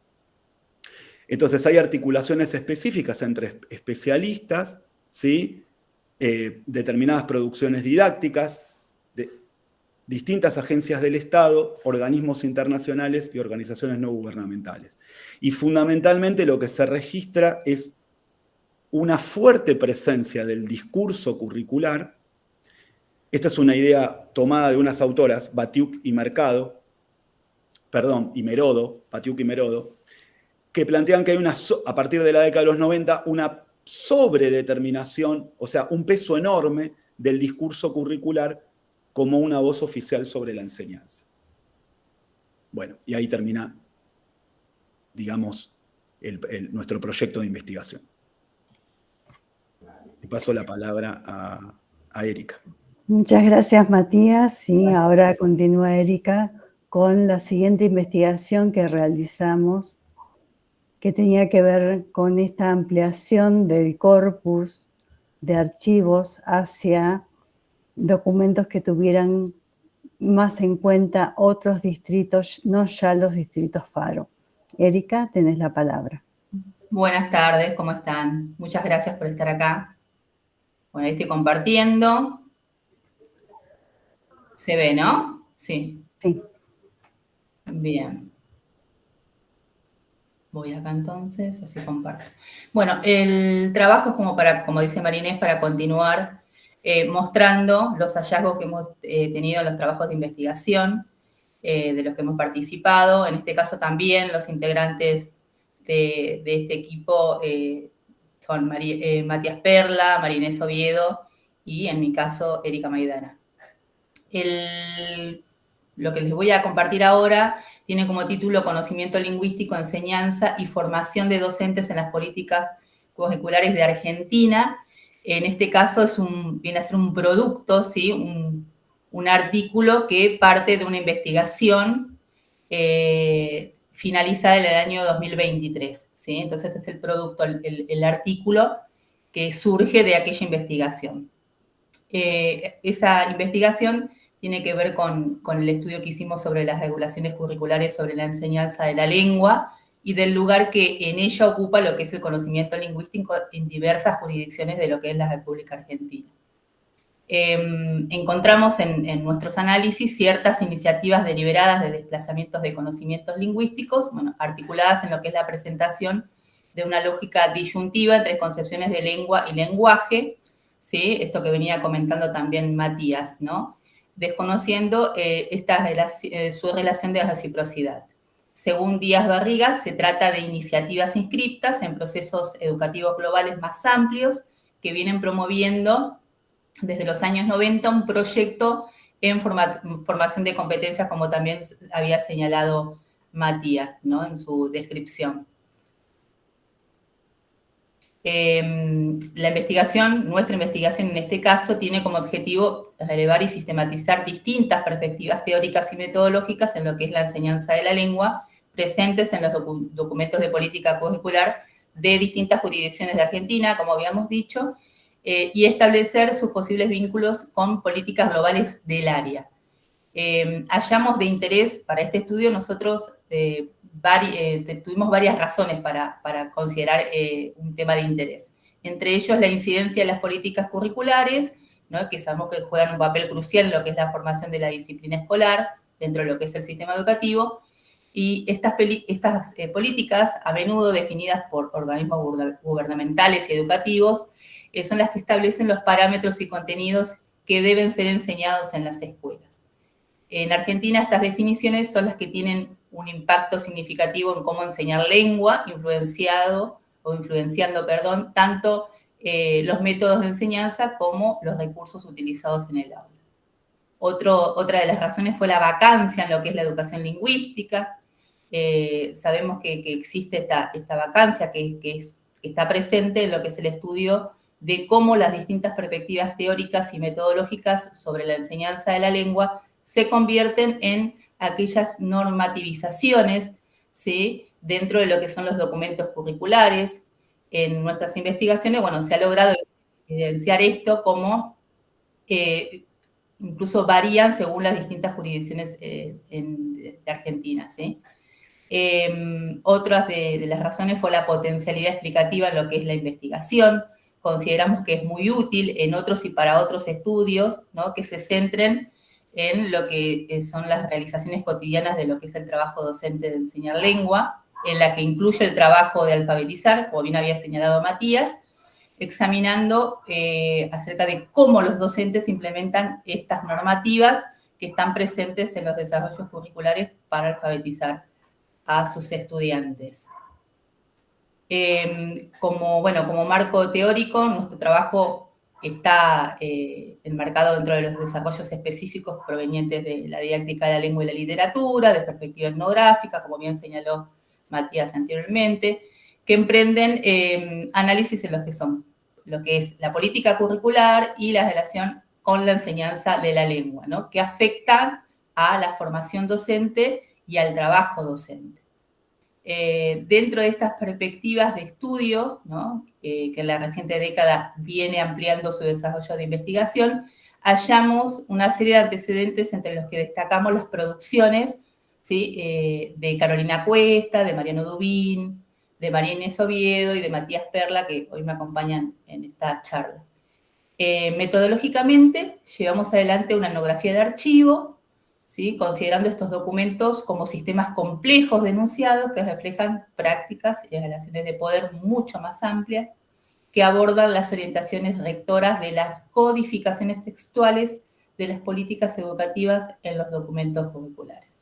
Entonces hay articulaciones específicas entre especialistas, ¿sí? Determinadas producciones didácticas, distintas agencias del Estado, organismos internacionales y organizaciones no gubernamentales. Y fundamentalmente lo que se registra es una fuerte presencia del discurso curricular. Esta es una idea tomada de unas autoras, Batiuk y Merodo, que plantean que hay a partir de la década de los 90 una sobredeterminación, o sea, un peso enorme del discurso curricular como una voz oficial sobre la enseñanza. Bueno, y ahí termina, digamos, nuestro proyecto de investigación. Le paso la palabra a Erika. Muchas gracias, Matías. Y ahora continúa Erika con la siguiente investigación que realizamos, que tenía que ver con esta ampliación del corpus de archivos hacia documentos que tuvieran más en cuenta otros distritos, no ya los distritos Faro. Erika, tenés la palabra. Buenas tardes, ¿cómo están? Muchas gracias por estar acá. Bueno, ahí estoy compartiendo. ¿Se ve, no? Sí. Sí. Bien. Voy acá entonces, así comparto. Bueno, el trabajo es como dice Marinés, para continuar mostrando los hallazgos que hemos tenido en los trabajos de investigación de los que hemos participado. En este caso también los integrantes de este equipo son Matías Perla, Marinés Oviedo y en mi caso Erika Maidana. Lo que les voy a compartir ahora tiene como título Conocimiento lingüístico, enseñanza y formación de docentes en las políticas curriculares de Argentina. En este caso viene a ser un producto, ¿sí? Un artículo que parte de una investigación finalizada en el año 2023, ¿sí? Entonces este es el producto, el artículo que surge de aquella investigación. Esa investigación tiene que ver con el estudio que hicimos sobre las regulaciones curriculares sobre la enseñanza de la lengua y del lugar que en ella ocupa lo que es el conocimiento lingüístico en diversas jurisdicciones de lo que es la República Argentina. Encontramos en nuestros análisis ciertas iniciativas deliberadas de desplazamientos de conocimientos lingüísticos, bueno, articuladas en lo que es la presentación de una lógica disyuntiva entre concepciones de lengua y lenguaje, ¿sí? Esto que venía comentando también Matías, ¿no? Desconociendo su relación de reciprocidad. Según Díaz Barrigas, se trata de iniciativas inscriptas en procesos educativos globales más amplios que vienen promoviendo desde los años 90 un proyecto en formación de competencias, como también había señalado Matías, ¿no? En su descripción. Nuestra investigación en este caso, tiene como objetivo relevar y sistematizar distintas perspectivas teóricas y metodológicas en lo que es la enseñanza de la lengua, presentes en los documentos de política curricular de distintas jurisdicciones de Argentina, como habíamos dicho, y establecer sus posibles vínculos con políticas globales del área. Hallamos de interés para este estudio, nosotros tuvimos varias razones para considerar un tema de interés. entre ellos la incidencia de las políticas curriculares, ¿no? Que sabemos que juegan un papel crucial en lo que es la formación de la disciplina escolar, dentro de lo que es el sistema educativo, y estas políticas, a menudo definidas por organismos gubernamentales y educativos, son las que establecen los parámetros y contenidos que deben ser enseñados en las escuelas. En Argentina estas definiciones son las que tienen un impacto significativo en cómo enseñar lengua, influenciando, tanto los métodos de enseñanza como los recursos utilizados en el aula. Otra de las razones fue la vacancia en lo que es la educación lingüística. Sabemos que existe esta vacancia que está presente en lo que es el estudio de cómo las distintas perspectivas teóricas y metodológicas sobre la enseñanza de la lengua se convierten en aquellas normativizaciones, ¿sí?, dentro de lo que son los documentos curriculares. En nuestras investigaciones, bueno, se ha logrado evidenciar esto como incluso varían según las distintas jurisdicciones de Argentina, ¿sí? Otras de las razones fue la potencialidad explicativa en lo que es la investigación. Consideramos que es muy útil en otros y para otros estudios, ¿no?, que se centren en lo que son las realizaciones cotidianas de lo que es el trabajo docente de enseñar lengua, en la que incluye el trabajo de alfabetizar, como bien había señalado Matías, examinando acerca de cómo los docentes implementan estas normativas que están presentes en los desarrollos curriculares para alfabetizar a sus estudiantes. Como marco teórico, nuestro trabajo está enmarcado dentro de los desarrollos específicos provenientes de la didáctica de la lengua y la literatura, de perspectiva etnográfica, como bien señaló Matías anteriormente, que emprenden análisis en lo que es la política curricular y la relación con la enseñanza de la lengua, ¿no?, que afectan a la formación docente y al trabajo docente. Dentro de estas perspectivas de estudio, ¿no?, que en la reciente década viene ampliando su desarrollo de investigación, hallamos una serie de antecedentes entre los que destacamos las producciones, ¿sí?, de Carolina Cuesta, de Mariano Dubín, de María Inés Oviedo y de Matías Perla, que hoy me acompañan en esta charla. Metodológicamente, llevamos adelante una etnografía de archivo, ¿sí?, considerando estos documentos como sistemas complejos de enunciados que reflejan prácticas y relaciones de poder mucho más amplias, que abordan las orientaciones rectoras de las codificaciones textuales de las políticas educativas en los documentos curriculares.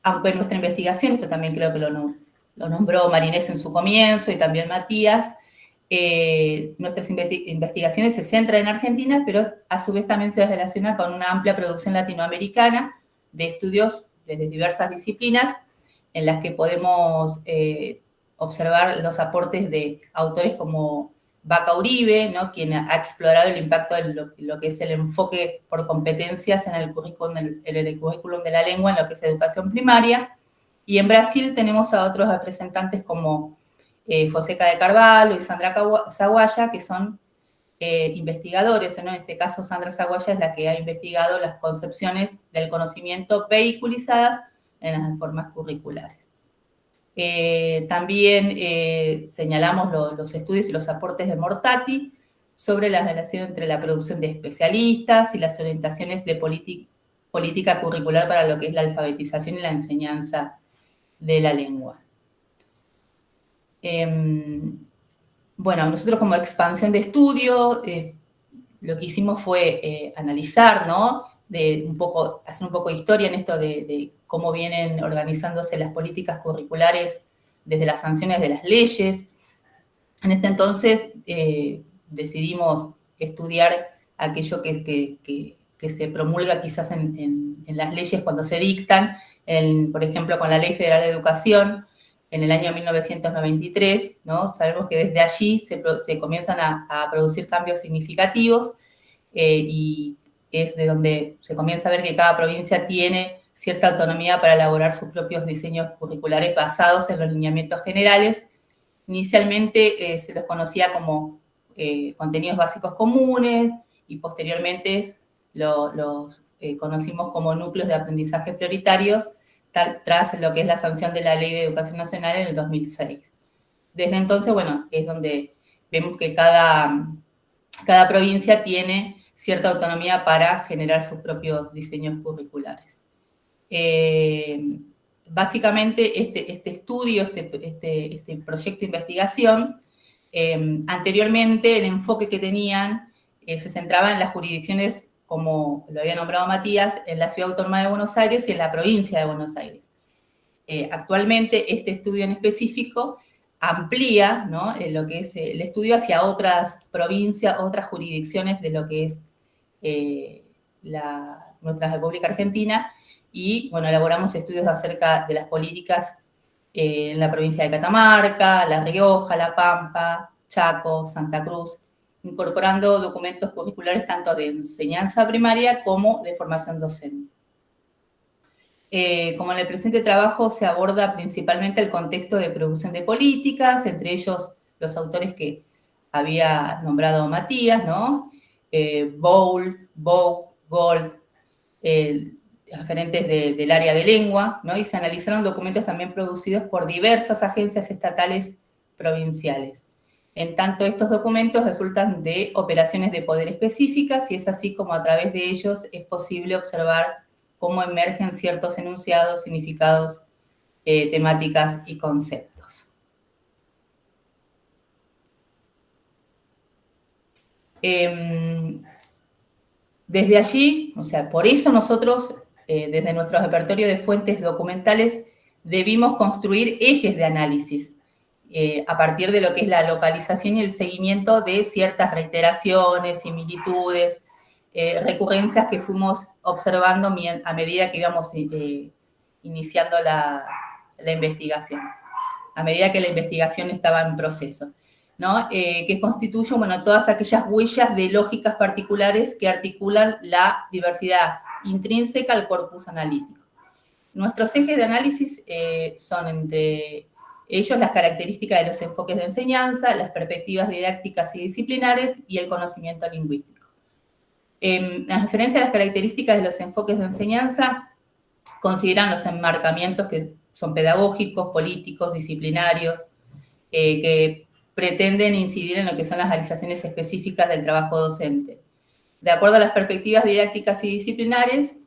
Aunque en nuestra investigación, esto también creo que lo nombró Marinés en su comienzo y también Matías, nuestras investigaciones se centran en Argentina, pero a su vez también se relaciona con una amplia producción latinoamericana de estudios de diversas disciplinas, en las que podemos observar los aportes de autores como Vaca Uribe, ¿no?, quien ha explorado el impacto de lo que es el enfoque por competencias en el currículum de la lengua en lo que es educación primaria. Y en Brasil tenemos a otros representantes como Fonseca de Carvalho y Sandra Zaguaya, que son investigadores, ¿no? En este caso, Sandra Zaguaya es la que ha investigado las concepciones del conocimiento vehiculizadas en las formas curriculares. También señalamos los estudios y los aportes de Mortati sobre la relación entre la producción de especialistas y las orientaciones de política curricular para lo que es la alfabetización y la enseñanza de la lengua. Bueno, nosotros como expansión de estudio, lo que hicimos fue analizar, ¿no?, hacer un poco de historia en esto de cómo vienen organizándose las políticas curriculares desde las sanciones de las leyes. En este entonces decidimos estudiar aquello que se promulga quizás en las leyes cuando se dictan, por ejemplo, con la Ley Federal de Educación, en el año 1993, ¿no? Sabemos que desde allí se comienzan a producir cambios significativos y es de donde se comienza a ver que cada provincia tiene cierta autonomía para elaborar sus propios diseños curriculares basados en los lineamientos generales. Inicialmente se los conocía como contenidos básicos comunes y posteriormente los conocimos como núcleos de aprendizaje prioritarios tras lo que es la sanción de la Ley de Educación Nacional en el 2006. desde entonces, bueno, es donde vemos que cada provincia tiene cierta autonomía para generar sus propios diseños curriculares. Básicamente, este estudio, este proyecto de investigación, anteriormente el enfoque que tenían se centraba en las jurisdicciones, como lo había nombrado Matías, en la Ciudad Autónoma de Buenos Aires y en la provincia de Buenos Aires. Actualmente, este estudio en específico amplía, ¿no?, lo que es el estudio hacia otras provincias, otras jurisdicciones de lo que es nuestra República Argentina, y, bueno, elaboramos estudios acerca de las políticas en la provincia de Catamarca, La Rioja, La Pampa, Chaco, Santa Cruz, incorporando documentos curriculares tanto de enseñanza primaria como de formación docente. Como en el presente trabajo se aborda principalmente el contexto de producción de políticas, entre ellos los autores que había nombrado Matías, ¿no? Bowl, Gold, referentes del área de lengua, ¿no? Y se analizaron documentos también producidos por diversas agencias estatales provinciales. En tanto, estos documentos resultan de operaciones de poder específicas, y es así como a través de ellos es posible observar cómo emergen ciertos enunciados, significados, temáticas y conceptos. Desde allí, o sea, por eso nosotros, desde nuestro repertorio de fuentes documentales, debimos construir ejes de análisis a partir de lo que es la localización y el seguimiento de ciertas reiteraciones, similitudes, recurrencias que fuimos observando a medida que íbamos iniciando la investigación, a medida que la investigación estaba en proceso, ¿no? Que constituyen, bueno, todas aquellas huellas de lógicas particulares que articulan la diversidad intrínseca al corpus analítico. Nuestros ejes de análisis son, entre ellos, las características de los enfoques de enseñanza, las perspectivas didácticas y disciplinares y el conocimiento lingüístico. En referencia a las características de los enfoques de enseñanza, consideran los enmarcamientos que son pedagógicos, políticos, disciplinarios, que pretenden incidir en lo que son las realizaciones específicas del trabajo docente. De acuerdo a las perspectivas didácticas y disciplinares,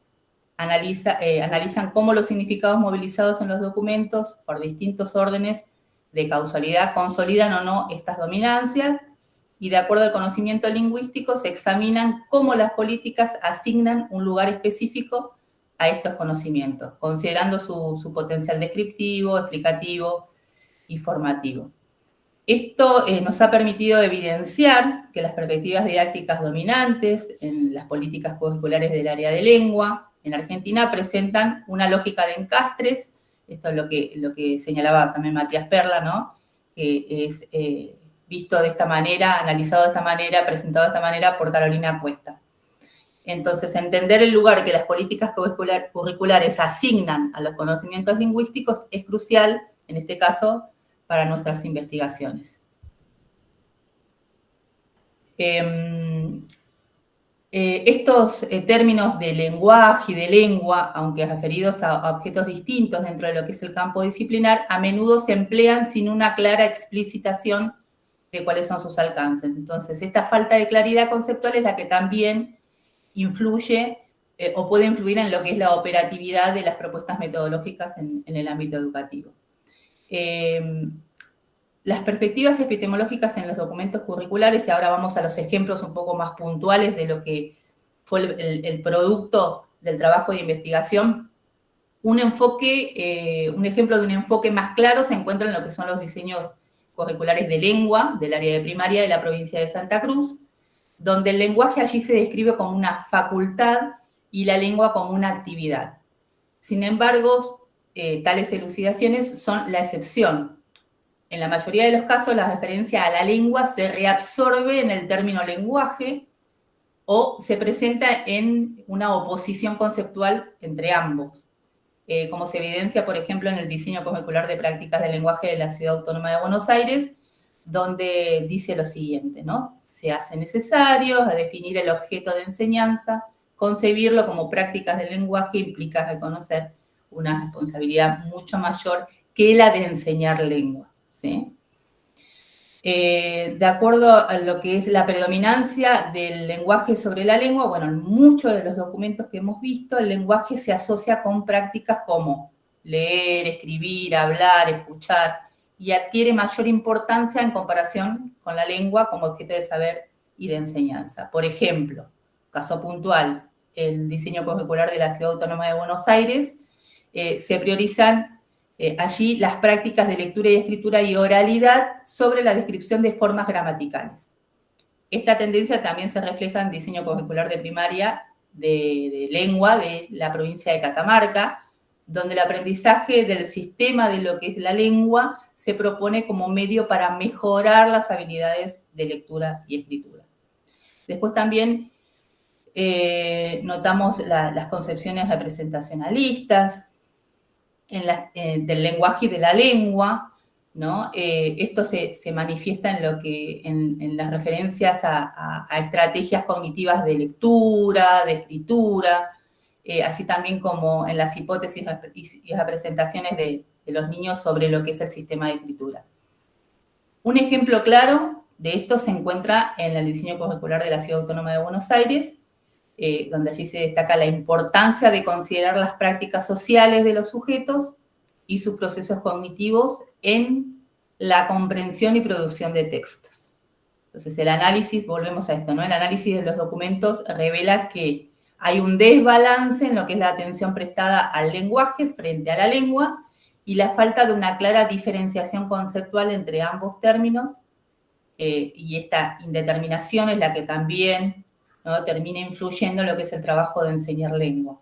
analizan cómo los significados movilizados en los documentos por distintos órdenes de causalidad consolidan o no estas dominancias, y de acuerdo al conocimiento lingüístico se examinan cómo las políticas asignan un lugar específico a estos conocimientos, considerando su potencial descriptivo, explicativo y formativo. Esto nos ha permitido evidenciar que las perspectivas didácticas dominantes en las políticas curriculares del área de lengua en Argentina presentan una lógica de encastres. Esto es lo que señalaba también Matías Perla, ¿no? Que es visto de esta manera, analizado de esta manera, presentado de esta manera por Carolina Cuesta. Entonces, entender el lugar que las políticas curriculares asignan a los conocimientos lingüísticos es crucial, en este caso, para nuestras investigaciones. Estos términos de lenguaje y de lengua, aunque referidos a objetos distintos dentro de lo que es el campo disciplinar, a menudo se emplean sin una clara explicitación de cuáles son sus alcances. Entonces, esta falta de claridad conceptual es la que también influye o puede influir en lo que es la operatividad de las propuestas metodológicas en el ámbito educativo. Las perspectivas epistemológicas en los documentos curriculares, y ahora vamos a los ejemplos un poco más puntuales de lo que fue el producto del trabajo de investigación. Un ejemplo de un enfoque más claro se encuentra en lo que son los diseños curriculares de lengua del área de primaria de la provincia de Santa Cruz, donde el lenguaje allí se describe como una facultad y la lengua como una actividad. Sin embargo, tales elucidaciones son la excepción. En la mayoría de los casos, la referencia a la lengua se reabsorbe en el término lenguaje o se presenta en una oposición conceptual entre ambos, como se evidencia, por ejemplo, en el diseño curricular de prácticas del lenguaje de la Ciudad Autónoma de Buenos Aires, donde dice lo siguiente, ¿no? Se hace necesario definir el objeto de enseñanza, concebirlo como prácticas del lenguaje implica reconocer una responsabilidad mucho mayor que la de enseñar lengua, ¿sí? De acuerdo a lo que es la predominancia del lenguaje sobre la lengua, bueno, en muchos de los documentos que hemos visto, el lenguaje se asocia con prácticas como leer, escribir, hablar, escuchar, y adquiere mayor importancia en comparación con la lengua como objeto de saber y de enseñanza. Por ejemplo, caso puntual, el diseño curricular de la Ciudad Autónoma de Buenos Aires, se priorizan allí las prácticas de lectura y escritura y oralidad sobre la descripción de formas gramaticales. Esta tendencia también se refleja en diseño curricular de primaria de lengua de la provincia de Catamarca, donde el aprendizaje del sistema de lo que es la lengua se propone como medio para mejorar las habilidades de lectura y escritura. Después también notamos las concepciones representacionalistas del lenguaje y de la lengua, ¿no? Esto se manifiesta en las referencias a estrategias cognitivas de lectura, de escritura, así también como en las hipótesis y representaciones de los niños sobre lo que es el sistema de escritura. Un ejemplo claro de esto se encuentra en el diseño curricular de la Ciudad Autónoma de Buenos Aires, donde allí se destaca la importancia de considerar las prácticas sociales de los sujetos y sus procesos cognitivos en la comprensión y producción de textos. Entonces, el análisis, volvemos a esto, ¿no? El análisis de los documentos revela que hay un desbalance en lo que es la atención prestada al lenguaje frente a la lengua y la falta de una clara diferenciación conceptual entre ambos términos, y esta indeterminación es la que también, ¿no?, termina influyendo en lo que es el trabajo de enseñar lengua.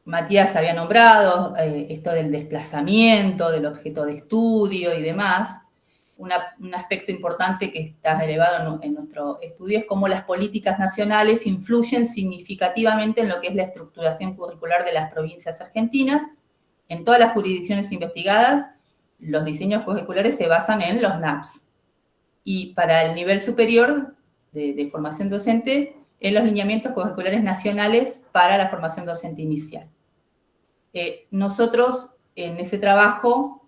Matías había nombrado esto del desplazamiento, del objeto de estudio y demás. Un aspecto importante que está elevado en nuestro estudio es cómo las políticas nacionales influyen significativamente en lo que es la estructuración curricular de las provincias argentinas. En todas las jurisdicciones investigadas, los diseños curriculares se basan en los NAPS. Y para el nivel superior de formación docente, en los lineamientos curriculares nacionales para la formación docente inicial. Nosotros en ese trabajo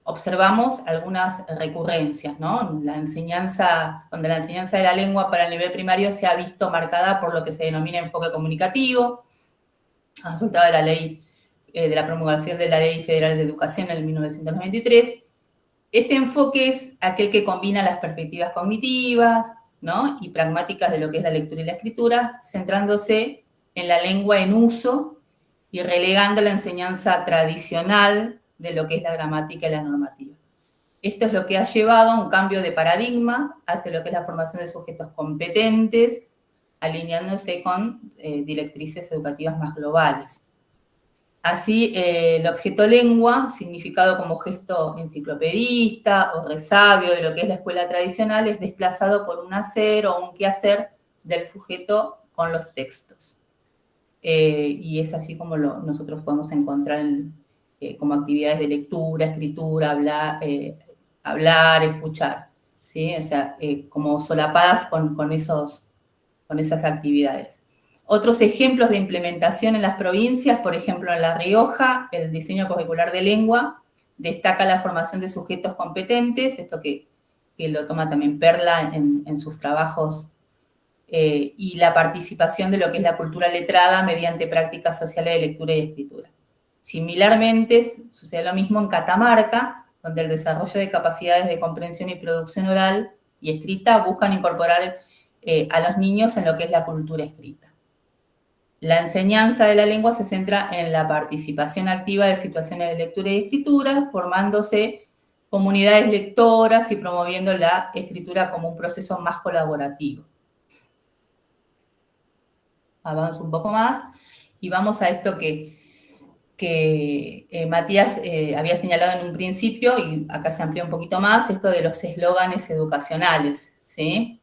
observamos algunas recurrencias, ¿no? Donde la enseñanza de la lengua para el nivel primario se ha visto marcada por lo que se denomina enfoque comunicativo, resultado de la ley, de la promulgación de la Ley Federal de Educación en el 1993. Este enfoque es aquel que combina las perspectivas cognitivas, ¿no?, y pragmáticas de lo que es la lectura y la escritura, centrándose en la lengua en uso y relegando la enseñanza tradicional de lo que es la gramática y la normativa. Esto es lo que ha llevado a un cambio de paradigma hacia lo que es la formación de sujetos competentes, alineándose con directrices educativas más globales. Así, el objeto lengua, significado como gesto enciclopedista o resabio de lo que es la escuela tradicional, es desplazado por un hacer o un quehacer del sujeto con los textos. Y es así como nosotros podemos encontrar como actividades de lectura, escritura, hablar, escuchar, ¿sí? O sea, como solapadas con esas actividades. Otros ejemplos de implementación en las provincias, por ejemplo, en La Rioja, el diseño curricular de lengua destaca la formación de sujetos competentes, esto que lo toma también Perla en sus trabajos, y la participación de lo que es la cultura letrada mediante prácticas sociales de lectura y escritura. Similarmente, sucede lo mismo en Catamarca, donde el desarrollo de capacidades de comprensión y producción oral y escrita buscan incorporar a los niños en lo que es la cultura escrita. La enseñanza de la lengua se centra en la participación activa de situaciones de lectura y escritura, formándose comunidades lectoras y promoviendo la escritura como un proceso más colaborativo. Avanzo un poco más y vamos a esto que Matías había señalado en un principio, y acá se amplía un poquito más, esto de los eslóganes educacionales, ¿sí?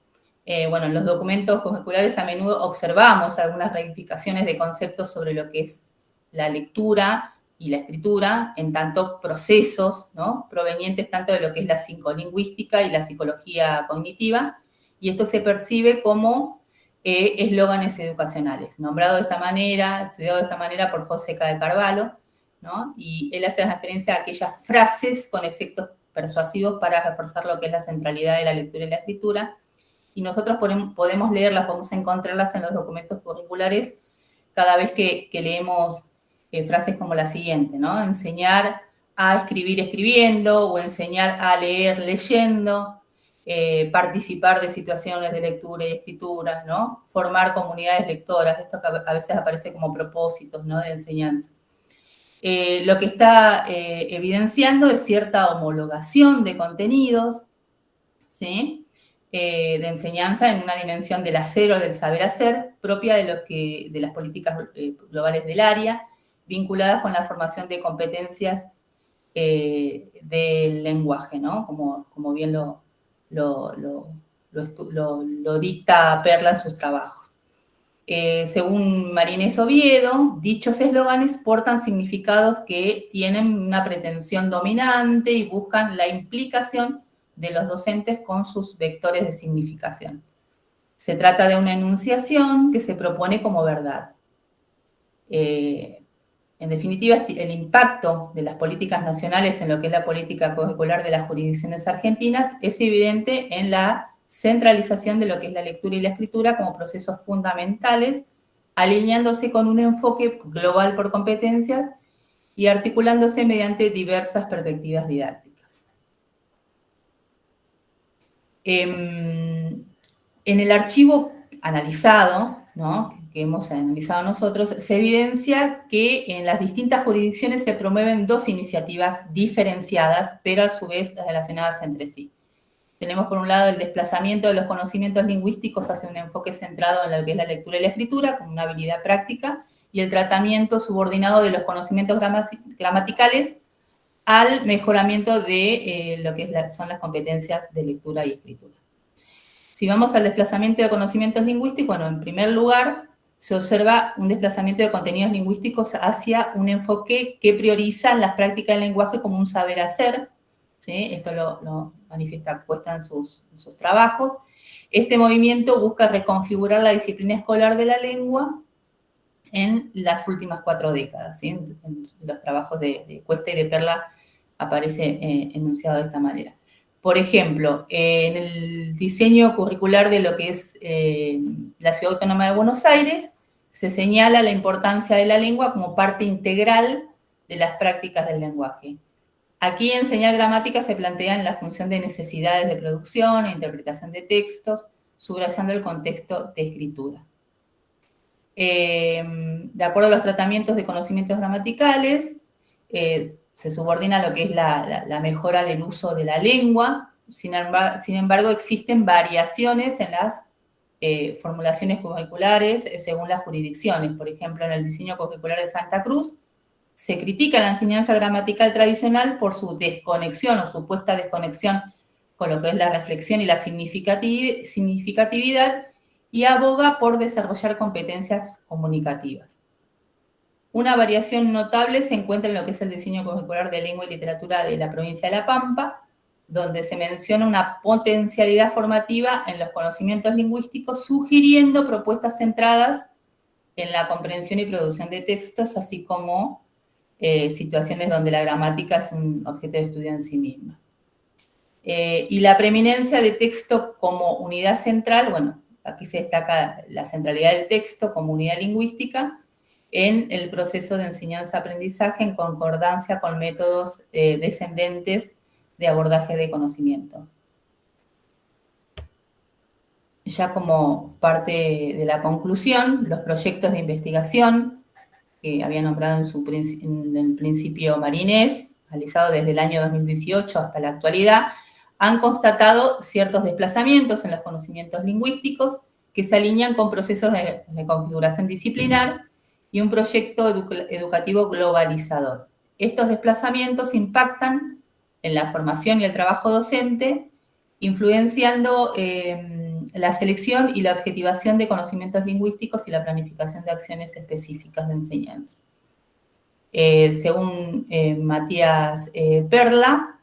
Bueno, en los documentos curriculares a menudo observamos algunas reivindicaciones de conceptos sobre lo que es la lectura y la escritura, en tanto procesos, ¿no?, provenientes tanto de lo que es la psicolingüística y la psicología cognitiva, y esto se percibe como eslóganes educacionales, nombrado de esta manera, estudiado de esta manera por Fonseca de Carvalho, ¿no? Y él hace referencia a aquellas frases con efectos persuasivos para reforzar lo que es la centralidad de la lectura y la escritura. Y nosotros podemos leerlas, podemos encontrarlas en los documentos curriculares cada vez que leemos frases como la siguiente, ¿no? Enseñar a escribir escribiendo, o enseñar a leer leyendo, participar de situaciones de lectura y escritura, ¿no? Formar comunidades lectoras, esto que a veces aparece como propósitos, ¿no? De enseñanza. Lo que está evidenciando es cierta homologación de contenidos, ¿sí? De enseñanza en una dimensión del hacer o del saber hacer, propia de las políticas globales del área, vinculadas con la formación de competencias del lenguaje, ¿no? Como bien lo dicta Perla en sus trabajos. Según Marinés Oviedo, dichos eslóganes portan significados que tienen una pretensión dominante y buscan la implicación de los docentes con sus vectores de significación. Se trata de una enunciación que se propone como verdad. En definitiva, el impacto de las políticas nacionales en lo que es la política curricular de las jurisdicciones argentinas es evidente en la centralización de lo que es la lectura y la escritura como procesos fundamentales, alineándose con un enfoque global por competencias y articulándose mediante diversas perspectivas didácticas. En el archivo analizado, ¿no?, que hemos analizado nosotros, se evidencia que en las distintas jurisdicciones se promueven dos iniciativas diferenciadas, pero a su vez relacionadas entre sí. Tenemos por un lado el desplazamiento de los conocimientos lingüísticos hacia un enfoque centrado en lo que es la lectura y la escritura, como una habilidad práctica, y el tratamiento subordinado de los conocimientos gramaticales al mejoramiento de lo que son las competencias de lectura y escritura. Si vamos al desplazamiento de conocimientos lingüísticos, bueno, en primer lugar, se observa un desplazamiento de contenidos lingüísticos hacia un enfoque que prioriza las prácticas del lenguaje como un saber hacer, ¿sí? Esto lo manifiesta Cuesta en sus trabajos. Este movimiento busca reconfigurar la disciplina escolar de la lengua en las últimas 4 décadas, ¿sí? En los trabajos de Cuesta y de Perla aparece enunciado de esta manera. Por ejemplo, en el diseño curricular de lo que es la Ciudad Autónoma de Buenos Aires, se señala la importancia de la lengua como parte integral de las prácticas del lenguaje. Aquí enseñar gramática se plantea en la función de necesidades de producción e interpretación de textos, subrayando el contexto de escritura. De acuerdo a los tratamientos de conocimientos gramaticales, se subordina lo que es la mejora del uso de la lengua. Sin embargo, existen variaciones en las formulaciones curriculares según las jurisdicciones. Por ejemplo, en el diseño curricular de Santa Cruz, se critica la enseñanza gramatical tradicional por su desconexión o supuesta desconexión con lo que es la reflexión y la significatividad, y aboga por desarrollar competencias comunicativas. Una variación notable se encuentra en lo que es el diseño curricular de lengua y literatura de la provincia de La Pampa, donde se menciona una potencialidad formativa en los conocimientos lingüísticos, sugiriendo propuestas centradas en la comprensión y producción de textos, así como situaciones donde la gramática es un objeto de estudio en sí misma. Y la preeminencia de texto como unidad central, bueno, aquí se destaca la centralidad del texto como unidad lingüística en el proceso de enseñanza-aprendizaje en concordancia con métodos descendentes de abordaje de conocimiento. Ya como parte de la conclusión, los proyectos de investigación que había nombrado en el principio Marinés, realizado desde el año 2018 hasta la actualidad, han constatado ciertos desplazamientos en los conocimientos lingüísticos que se alinean con procesos de configuración disciplinar y un proyecto educativo globalizador. Estos desplazamientos impactan en la formación y el trabajo docente, influenciando la selección y la objetivación de conocimientos lingüísticos y la planificación de acciones específicas de enseñanza. Según Matías Perla,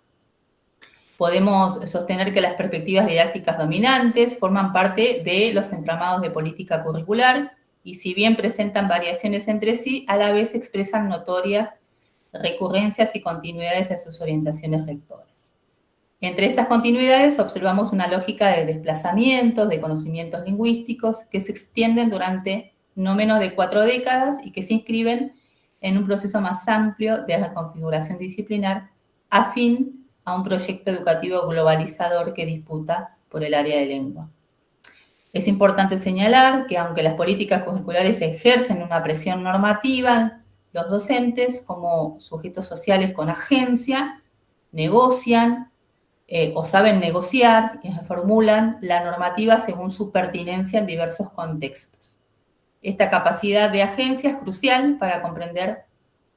podemos sostener que las perspectivas didácticas dominantes forman parte de los entramados de política curricular y si bien presentan variaciones entre sí, a la vez expresan notorias recurrencias y continuidades en sus orientaciones rectoras. Entre estas continuidades observamos una lógica de desplazamientos, de conocimientos lingüísticos que se extienden durante no menos de 4 décadas y que se inscriben en un proceso más amplio de reconfiguración disciplinar afín a un proyecto educativo globalizador que disputa por el área de lengua. Es importante señalar que aunque las políticas curriculares ejercen una presión normativa, los docentes, como sujetos sociales con agencia, negocian o saben negociar y reformulan la normativa según su pertinencia en diversos contextos. Esta capacidad de agencia es crucial para comprender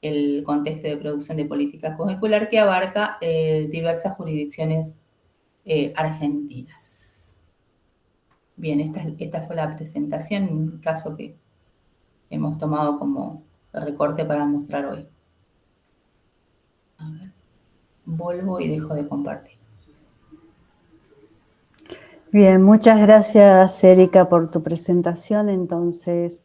el contexto de producción de política curricular que abarca diversas jurisdicciones argentinas. Bien, esta fue la presentación, en un caso que hemos tomado como recorte para mostrar hoy. A ver, vuelvo y dejo de compartir. Bien, muchas gracias, Erika, por tu presentación. Entonces,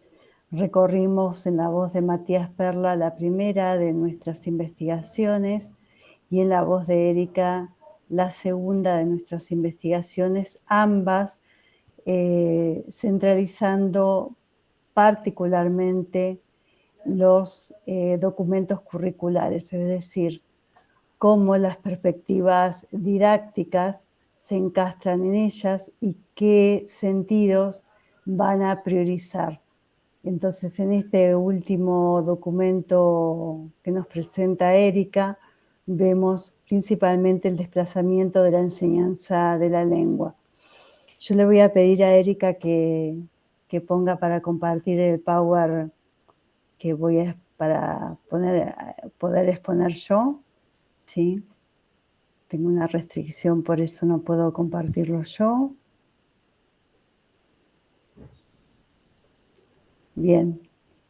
recorrimos en la voz de Matías Perla la primera de nuestras investigaciones y en la voz de Erika la segunda de nuestras investigaciones, ambas centralizando particularmente los documentos curriculares, es decir, cómo las perspectivas didácticas se encastran en ellas y qué sentidos van a priorizar. Entonces, en este último documento que nos presenta Erika, vemos principalmente el desplazamiento de la enseñanza de la lengua. Yo le voy a pedir a Erika que ponga para compartir el Power que voy para poder exponer yo. ¿Sí? Tengo una restricción, por eso no puedo compartirlo yo. Bien,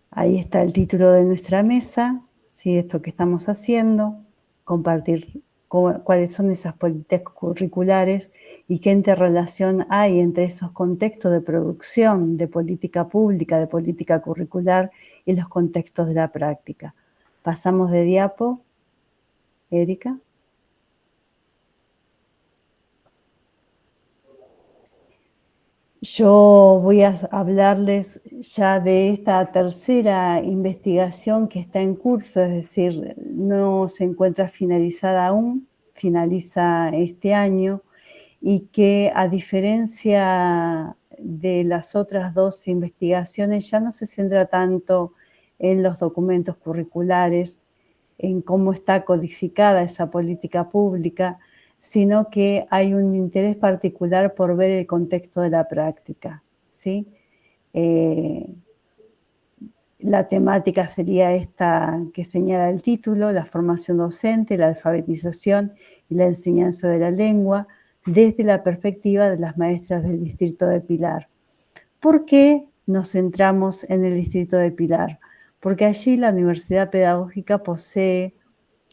ahí está el título de nuestra mesa, ¿sí? Esto que estamos haciendo, compartir cuáles son esas políticas curriculares y qué interrelación hay entre esos contextos de producción de política pública, de política curricular y los contextos de la práctica. Pasamos de diapo, Erika. Yo voy a hablarles ya de esta tercera investigación que está en curso, es decir, no se encuentra finalizada aún, finaliza este año, y que a diferencia de las otras dos investigaciones ya no se centra tanto en los documentos curriculares, en cómo está codificada esa política pública, sino que hay un interés particular por ver el contexto de la práctica, ¿sí? La temática sería esta que señala el título, la formación docente, la alfabetización y la enseñanza de la lengua desde la perspectiva de las maestras del distrito de Pilar. ¿Por qué nos centramos en el distrito de Pilar? Porque allí la Universidad Pedagógica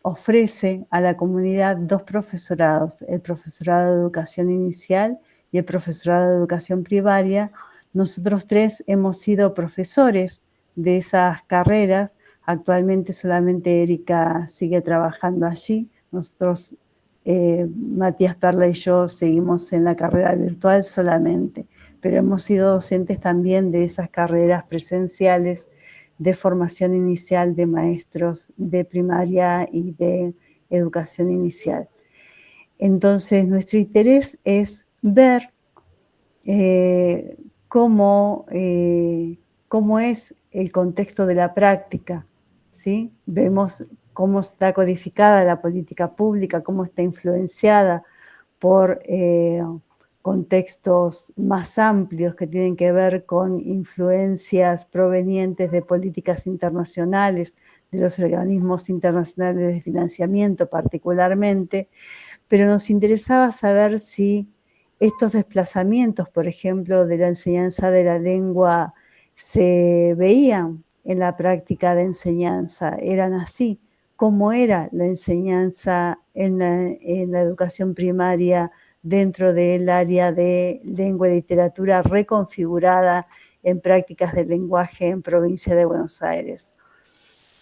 ofrece a la comunidad dos profesorados, el profesorado de educación inicial y el profesorado de educación primaria. Nosotros tres hemos sido profesores de esas carreras. Actualmente solamente Erika sigue trabajando allí. Nosotros, Matías Perla y yo, seguimos en la carrera virtual solamente, pero hemos sido docentes también de esas carreras presenciales de formación inicial de maestros de primaria y de educación inicial. Entonces, nuestro interés es ver cómo es el contexto de la práctica, ¿sí? Vemos cómo está codificada la política pública, cómo está influenciada por contextos más amplios que tienen que ver con influencias provenientes de políticas internacionales, de los organismos internacionales de financiamiento particularmente, pero nos interesaba saber si estos desplazamientos, por ejemplo, de la enseñanza de la lengua, se veían en la práctica de enseñanza, eran así, cómo era la enseñanza en la educación primaria dentro del área de lengua y literatura reconfigurada en prácticas de lenguaje en provincia de Buenos Aires.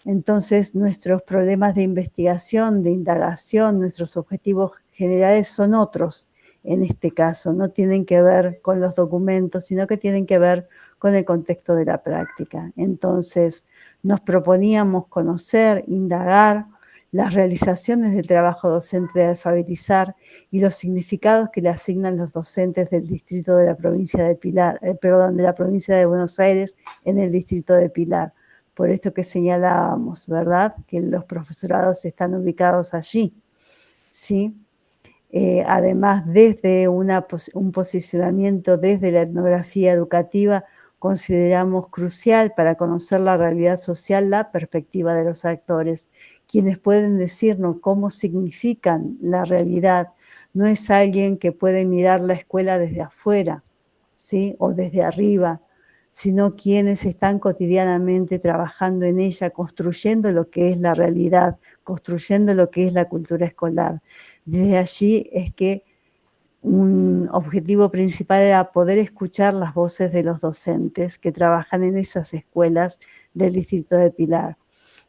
Entonces, nuestros problemas de investigación, de indagación, nuestros objetivos generales son otros en este caso. No tienen que ver con los documentos, sino que tienen que ver con el contexto de la práctica. Entonces, nos proponíamos conocer, indagar las realizaciones del trabajo docente de alfabetizar y los significados que le asignan los docentes del distrito de la provincia de Pilar, de la provincia de Buenos Aires en el distrito de Pilar. Por esto que señalábamos, ¿verdad? Que los profesorados están ubicados allí, ¿sí? Además, desde un posicionamiento desde la etnografía educativa, consideramos crucial para conocer la realidad social la perspectiva de los actores, quienes pueden decirnos cómo significan la realidad. No es alguien que puede mirar la escuela desde afuera, ¿sí? O desde arriba, sino quienes están cotidianamente trabajando en ella, construyendo lo que es la realidad, construyendo lo que es la cultura escolar. Desde allí es que un objetivo principal era poder escuchar las voces de los docentes que trabajan en esas escuelas del distrito de Pilar.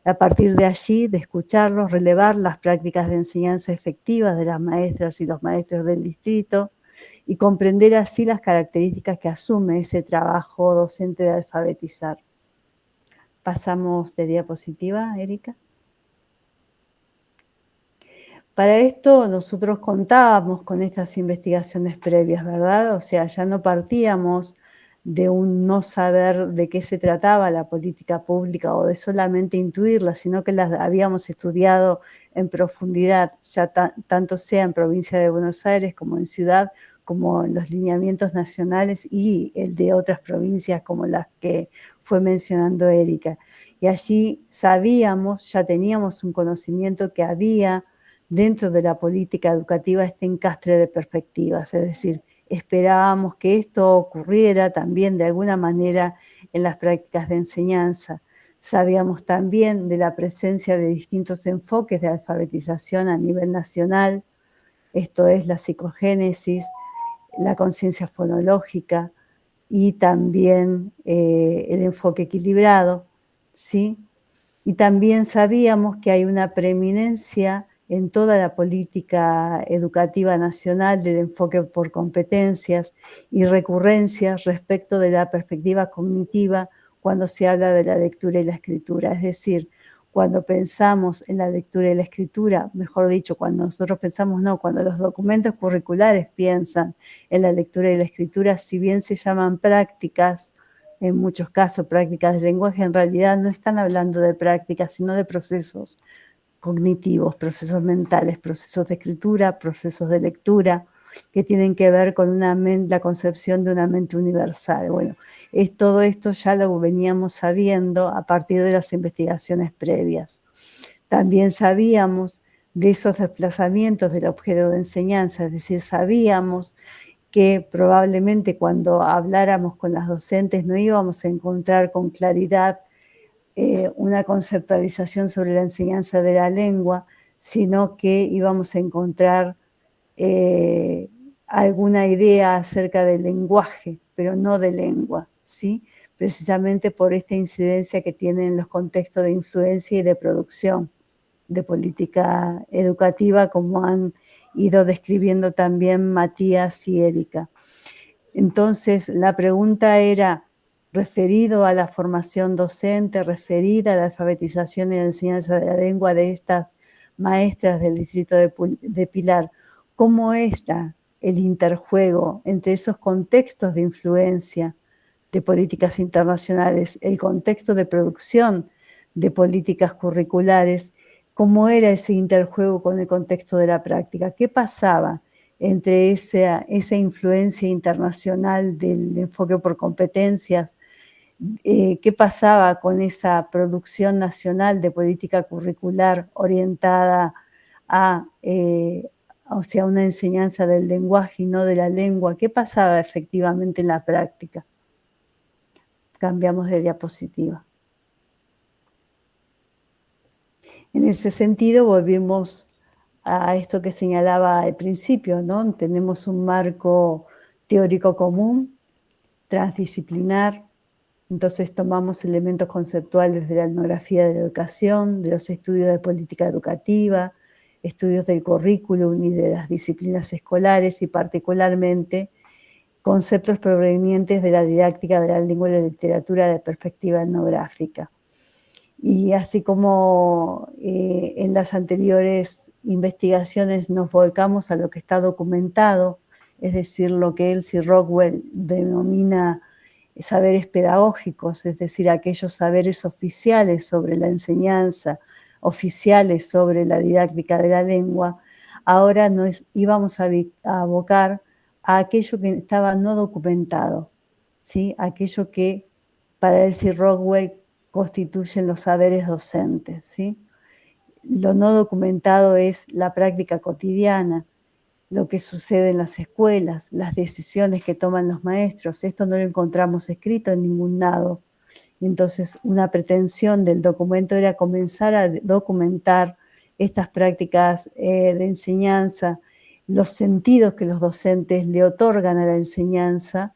A partir de allí, de escucharlos, relevar las prácticas de enseñanza efectivas de las maestras y los maestros del distrito, y comprender así las características que asume ese trabajo docente de alfabetizar. Pasamos de diapositiva, Erika. Para esto nosotros contábamos con estas investigaciones previas, ¿verdad? O sea, ya no partíamos de un no saber de qué se trataba la política pública o de solamente intuirla, sino que las habíamos estudiado en profundidad, ya tanto sea en provincia de Buenos Aires como en ciudad, como en los lineamientos nacionales y el de otras provincias como las que fue mencionando Erika. Y allí sabíamos, ya teníamos un conocimiento que había dentro de la política educativa este encastre de perspectivas, es decir, esperábamos que esto ocurriera también de alguna manera en las prácticas de enseñanza. Sabíamos también de la presencia de distintos enfoques de alfabetización a nivel nacional, esto es la psicogénesis, la conciencia fonológica y también el enfoque equilibrado, ¿sí? Y también sabíamos que hay una preeminencia en toda la política educativa nacional del enfoque por competencias y recurrencias respecto de la perspectiva cognitiva cuando se habla de la lectura y la escritura. Es decir, cuando pensamos en la lectura y la escritura, mejor dicho, cuando nosotros pensamos, no, cuando los documentos curriculares piensan en la lectura y la escritura, si bien se llaman prácticas, en muchos casos prácticas de lenguaje, en realidad no están hablando de prácticas, sino de procesos cognitivos, procesos mentales, procesos de escritura, procesos de lectura, que tienen que ver con la concepción de una mente universal. Bueno, todo esto ya lo veníamos sabiendo a partir de las investigaciones previas. También sabíamos de esos desplazamientos del objeto de enseñanza, es decir, sabíamos que probablemente cuando habláramos con las docentes no íbamos a encontrar con claridad una conceptualización sobre la enseñanza de la lengua, sino que íbamos a encontrar alguna idea acerca del lenguaje, pero no de lengua, ¿sí? Precisamente por esta incidencia que tienen los contextos de influencia y de producción de política educativa, como han ido describiendo también Matías y Erika. Entonces, la pregunta era, referido a la formación docente, referida a la alfabetización y la enseñanza de la lengua de estas maestras del distrito de Pilar, ¿cómo era el interjuego entre esos contextos de influencia de políticas internacionales, el contexto de producción de políticas curriculares, cómo era ese interjuego con el contexto de la práctica? ¿Qué pasaba entre esa influencia internacional del enfoque por competencias? ¿Qué pasaba con esa producción nacional de política curricular orientada a una enseñanza del lenguaje y no de la lengua? ¿Qué pasaba efectivamente en la práctica? Cambiamos de diapositiva. En ese sentido, volvimos a esto que señalaba al principio, ¿no? Tenemos un marco teórico común, transdisciplinar, Entonces tomamos elementos conceptuales de la etnografía de la educación, de los estudios de política educativa, estudios del currículum y de las disciplinas escolares y particularmente conceptos provenientes de la didáctica de la lengua y la literatura de perspectiva etnográfica. Y así como en las anteriores investigaciones nos volcamos a lo que está documentado, es decir, lo que Elsie Rockwell denomina saberes pedagógicos, es decir, aquellos saberes oficiales sobre la enseñanza, oficiales sobre la didáctica de la lengua, ahora nos íbamos a abocar a aquello que estaba no documentado, ¿sí? Aquello que para Elsie Rockwell constituyen los saberes docentes, ¿sí? Lo no documentado es la práctica cotidiana, lo que sucede en las escuelas, las decisiones que toman los maestros. Esto no lo encontramos escrito en ningún lado. Entonces, una pretensión del documento era comenzar a documentar estas prácticas de enseñanza, los sentidos que los docentes le otorgan a la enseñanza,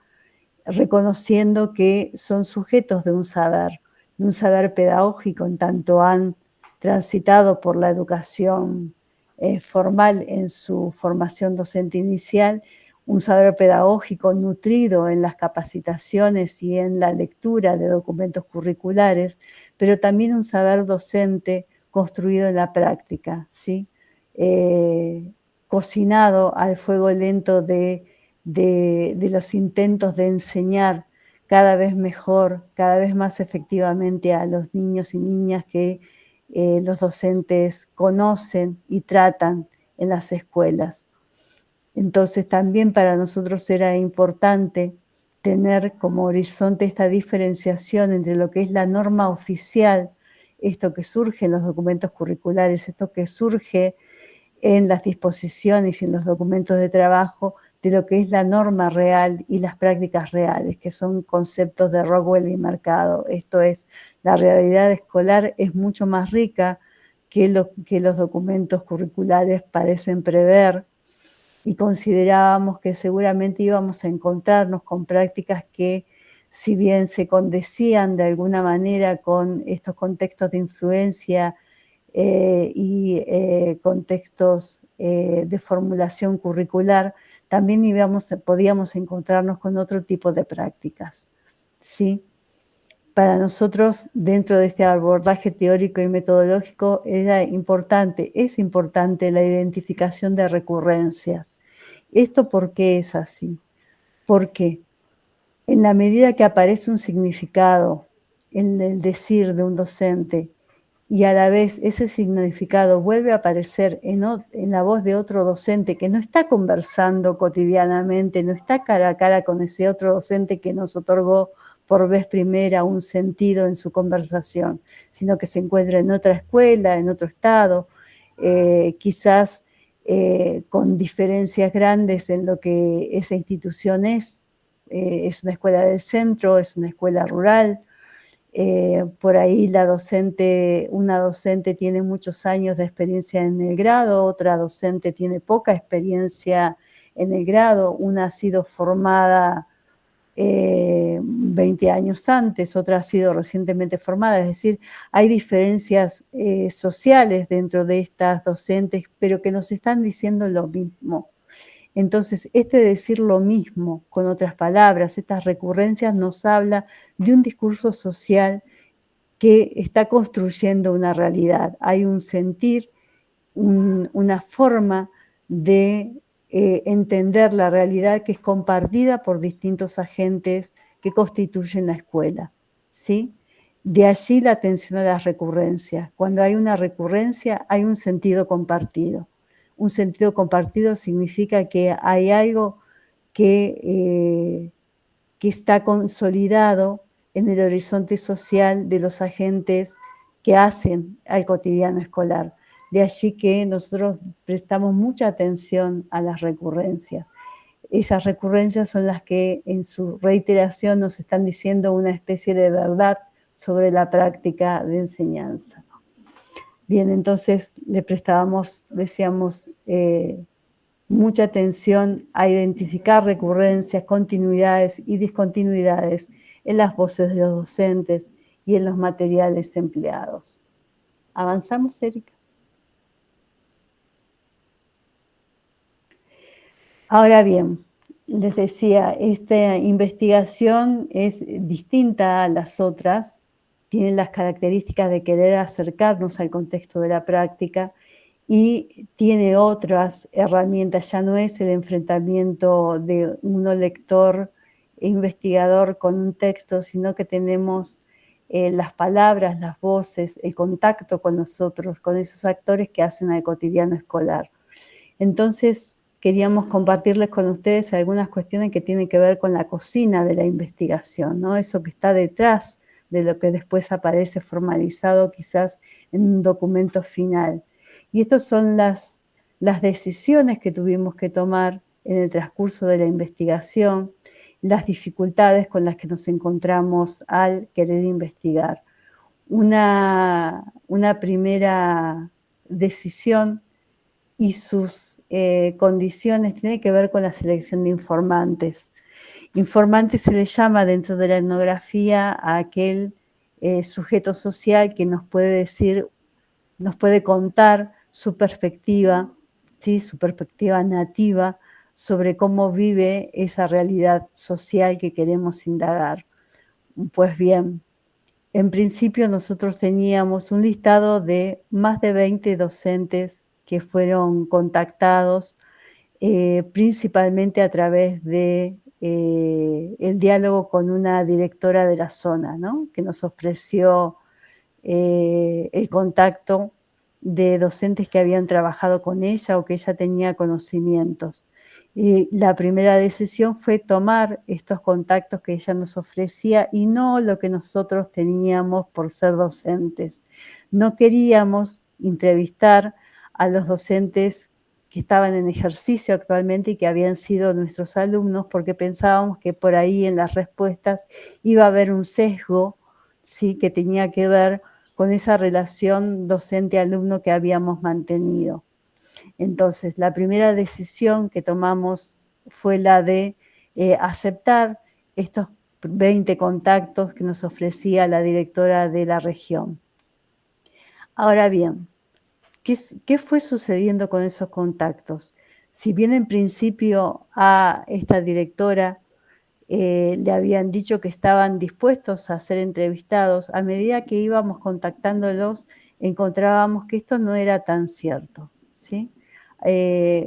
reconociendo que son sujetos de un saber pedagógico, en tanto han transitado por la educación formal en su formación docente inicial, un saber pedagógico nutrido en las capacitaciones y en la lectura de documentos curriculares, pero también un saber docente construido en la práctica, ¿sí? Cocinado al fuego lento de los intentos de enseñar cada vez mejor, cada vez más efectivamente a los niños y niñas que los docentes conocen y tratan en las escuelas. Entonces también para nosotros era importante tener como horizonte esta diferenciación entre lo que es la norma oficial, esto que surge en los documentos curriculares, esto que surge en las disposiciones y en los documentos de trabajo, de lo que es la norma real y las prácticas reales, que son conceptos de Rockwell y Mercado. Esto es, la realidad escolar es mucho más rica que los documentos curriculares parecen prever, y considerábamos que seguramente íbamos a encontrarnos con prácticas que, si bien se condecían de alguna manera con estos contextos de influencia y contextos de formulación curricular, también podíamos encontrarnos con otro tipo de prácticas, ¿sí? Para nosotros, dentro de este abordaje teórico y metodológico, es importante la identificación de recurrencias. ¿Esto por qué es así? Porque en la medida que aparece un significado en el decir de un docente y a la vez ese significado vuelve a aparecer en la voz de otro docente que no está conversando cotidianamente, no está cara a cara con ese otro docente que nos otorgó por vez primera un sentido en su conversación, sino que se encuentra en otra escuela, en otro estado, quizás con diferencias grandes en lo que esa institución es una escuela del centro, es una escuela rural. Por ahí una docente tiene muchos años de experiencia en el grado, otra docente tiene poca experiencia en el grado, una ha sido formada 20 años antes, otra ha sido recientemente formada, es decir, hay diferencias sociales dentro de estas docentes, pero que nos están diciendo lo mismo. Entonces, decir lo mismo, con otras palabras, estas recurrencias nos habla de un discurso social que está construyendo una realidad. Hay un sentir, una forma de entender la realidad que es compartida por distintos agentes que constituyen la escuela, ¿sí? De allí la atención a las recurrencias. Cuando hay una recurrencia, hay un sentido compartido. Un sentido compartido significa que hay algo que está consolidado en el horizonte social de los agentes que hacen al cotidiano escolar. De allí que nosotros prestamos mucha atención a las recurrencias. Esas recurrencias son las que en su reiteración nos están diciendo una especie de verdad sobre la práctica de enseñanza. Bien, entonces le prestábamos, decíamos, mucha atención a identificar recurrencias, continuidades y discontinuidades en las voces de los docentes y en los materiales empleados. ¿Avanzamos, Erika? Ahora bien, les decía, esta investigación es distinta a las otras, tiene las características de querer acercarnos al contexto de la práctica y tiene otras herramientas, ya no es el enfrentamiento de uno lector e investigador con un texto, sino que tenemos las palabras, las voces, el contacto con nosotros, con esos actores que hacen al cotidiano escolar. Entonces, queríamos compartirles con ustedes algunas cuestiones que tienen que ver con la cocina de la investigación, ¿no? Eso que está detrás de lo que después aparece formalizado quizás en un documento final. Y estas son las decisiones que tuvimos que tomar en el transcurso de la investigación, las dificultades con las que nos encontramos al querer investigar. Una primera decisión y sus condiciones tiene que ver con la selección de informantes. Informante se le llama dentro de la etnografía a aquel sujeto social que nos puede decir, nos puede contar su perspectiva, ¿sí? Su perspectiva nativa sobre cómo vive esa realidad social que queremos indagar. Pues bien, en principio nosotros teníamos un listado de más de 20 docentes que fueron contactados principalmente a través de el diálogo con una directora de la zona, ¿no? Que nos ofreció el contacto de docentes que habían trabajado con ella o que ella tenía conocimientos. Y la primera decisión fue tomar estos contactos que ella nos ofrecía y no lo que nosotros teníamos por ser docentes. No queríamos entrevistar a los docentes que estaban en ejercicio actualmente y que habían sido nuestros alumnos porque pensábamos que por ahí en las respuestas iba a haber un sesgo, ¿sí? Que tenía que ver con esa relación docente-alumno que habíamos mantenido. Entonces, la primera decisión que tomamos fue la de aceptar estos 20 contactos que nos ofrecía la directora de la región. Ahora bien, ¿qué fue sucediendo con esos contactos? Si bien en principio a esta directora le habían dicho que estaban dispuestos a ser entrevistados, a medida que íbamos contactándolos, encontrábamos que esto no era tan cierto, ¿sí?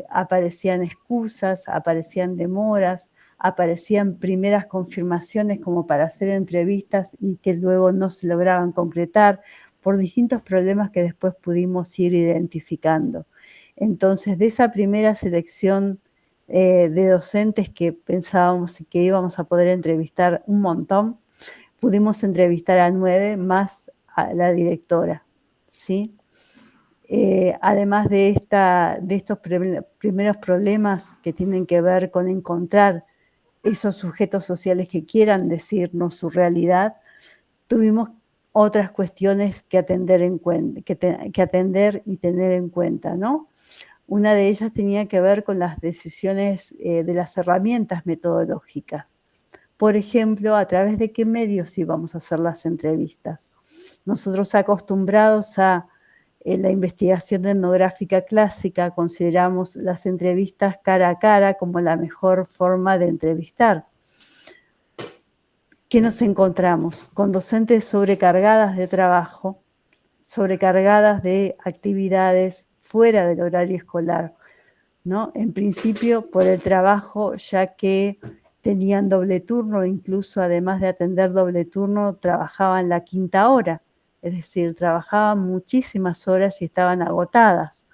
Aparecían excusas, aparecían demoras, aparecían primeras confirmaciones como para hacer entrevistas y que luego no se lograban concretar por distintos problemas que después pudimos ir identificando. Entonces, de esa primera selección de docentes que pensábamos que íbamos a poder entrevistar un montón, pudimos entrevistar a 9 más a la directora, ¿sí? Además de estos primeros problemas que tienen que ver con encontrar esos sujetos sociales que quieran decirnos su realidad, tuvimos otras cuestiones que atender y tener en cuenta, ¿no? Una de ellas tenía que ver con las decisiones de las herramientas metodológicas. Por ejemplo, a través de qué medios íbamos a hacer las entrevistas. Nosotros acostumbrados a la investigación etnográfica clásica, consideramos las entrevistas cara a cara como la mejor forma de entrevistar. ¿Qué nos encontramos? Con docentes sobrecargadas de trabajo, sobrecargadas de actividades fuera del horario escolar, ¿no? En principio por el trabajo, ya que tenían doble turno, incluso además de atender doble turno, trabajaban la quinta hora, es decir, trabajaban muchísimas horas y estaban agotadas.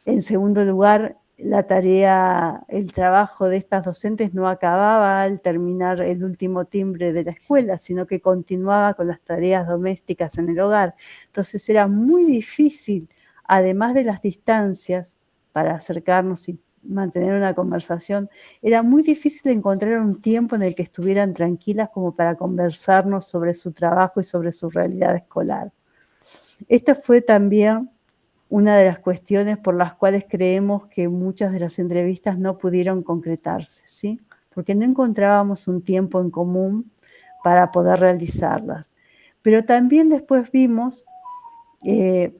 En segundo lugar, el trabajo de estas docentes no acababa al terminar el último timbre de la escuela, sino que continuaba con las tareas domésticas en el hogar. Entonces era muy difícil, además de las distancias, para acercarnos y mantener una conversación, era muy difícil encontrar un tiempo en el que estuvieran tranquilas como para conversarnos sobre su trabajo y sobre su realidad escolar. Esta fue también una de las cuestiones por las cuales creemos que muchas de las entrevistas no pudieron concretarse, ¿sí? Porque no encontrábamos un tiempo en común para poder realizarlas. Pero también después vimos,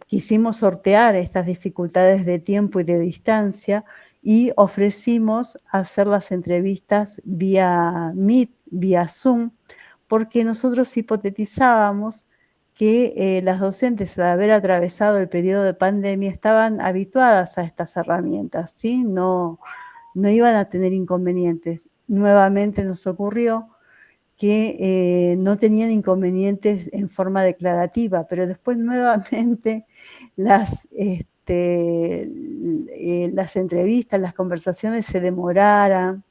quisimos sortear estas dificultades de tiempo y de distancia y ofrecimos hacer las entrevistas vía Meet, vía Zoom, porque nosotros hipotetizábamos que las docentes, al haber atravesado el periodo de pandemia, estaban habituadas a estas herramientas, ¿sí? No iban a tener inconvenientes. Nuevamente nos ocurrió que no tenían inconvenientes en forma declarativa, pero después nuevamente las entrevistas, las conversaciones se demoraran,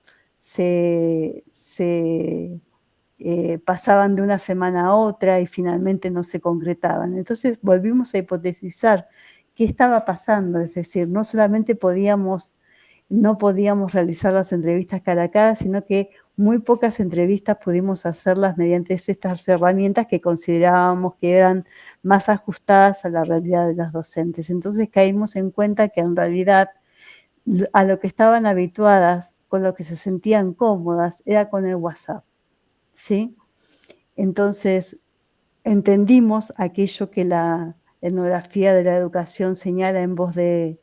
pasaban de una semana a otra y finalmente no se concretaban. Entonces volvimos a hipotetizar qué estaba pasando, es decir, no solamente no podíamos realizar las entrevistas cara a cara, sino que muy pocas entrevistas pudimos hacerlas mediante estas herramientas que considerábamos que eran más ajustadas a la realidad de las docentes. Entonces caímos en cuenta que en realidad a lo que estaban habituadas, con lo que se sentían cómodas, era con el WhatsApp, ¿sí? Entonces entendimos aquello que la etnografía de la educación señala en voz de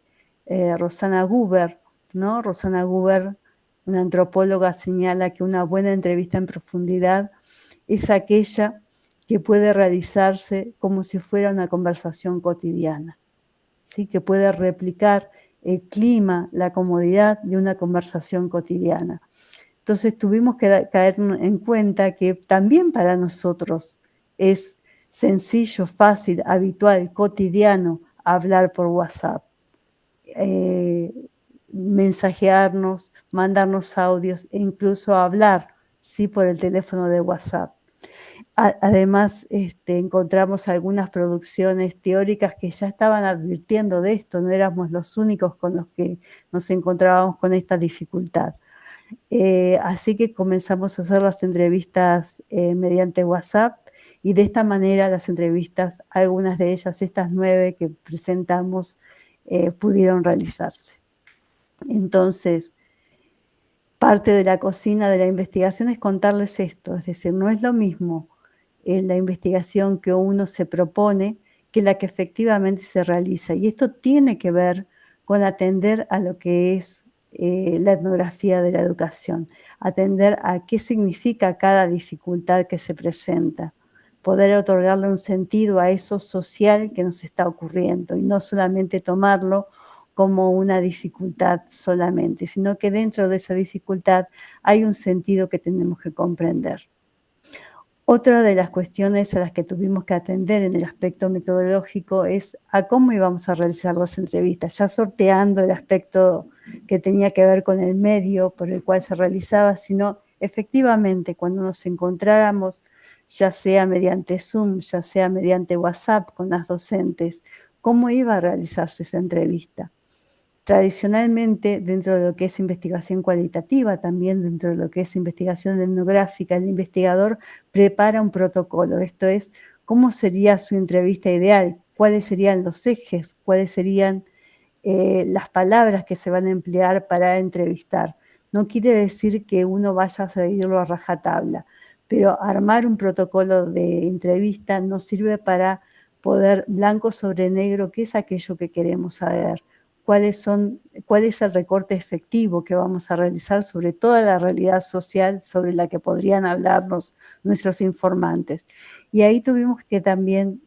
Rosana Guber, ¿no? Rosana Guber, una antropóloga, señala que una buena entrevista en profundidad es aquella que puede realizarse como si fuera una conversación cotidiana, ¿sí? Que puede replicar el clima, la comodidad de una conversación cotidiana. Entonces tuvimos que caer en cuenta que también para nosotros es sencillo, fácil, habitual, cotidiano hablar por WhatsApp, mensajearnos, mandarnos audios e incluso hablar, sí, por el teléfono de WhatsApp. Además, encontramos algunas producciones teóricas que ya estaban advirtiendo de esto, no éramos los únicos con los que nos encontrábamos con esta dificultad. Así que comenzamos a hacer las entrevistas mediante WhatsApp y de esta manera las entrevistas, algunas de ellas, estas 9 que presentamos, pudieron realizarse. Entonces, parte de la cocina de la investigación es contarles esto, es decir, no es lo mismo la investigación que uno se propone que la que efectivamente se realiza. Y esto tiene que ver con atender a lo que es la etnografía de la educación, atender a qué significa cada dificultad que se presenta, poder otorgarle un sentido a eso social que nos está ocurriendo y no solamente tomarlo como una dificultad solamente, sino que dentro de esa dificultad hay un sentido que tenemos que comprender. Otra de las cuestiones a las que tuvimos que atender en el aspecto metodológico es a cómo íbamos a realizar las entrevistas, ya sorteando el aspecto que tenía que ver con el medio por el cual se realizaba, sino efectivamente cuando nos encontráramos, ya sea mediante Zoom, ya sea mediante WhatsApp con las docentes, cómo iba a realizarse esa entrevista. Tradicionalmente, dentro de lo que es investigación cualitativa, también dentro de lo que es investigación etnográfica, el investigador prepara un protocolo. Esto es, ¿cómo sería su entrevista ideal? ¿Cuáles serían los ejes? ¿Cuáles serían las palabras que se van a emplear para entrevistar? No quiere decir que uno vaya a seguirlo a rajatabla, pero armar un protocolo de entrevista nos sirve para poder, blanco sobre negro, qué es aquello que queremos saber. ¿Cuál es el recorte efectivo que vamos a realizar sobre toda la realidad social sobre la que podrían hablarnos nuestros informantes? Y ahí tuvimos que también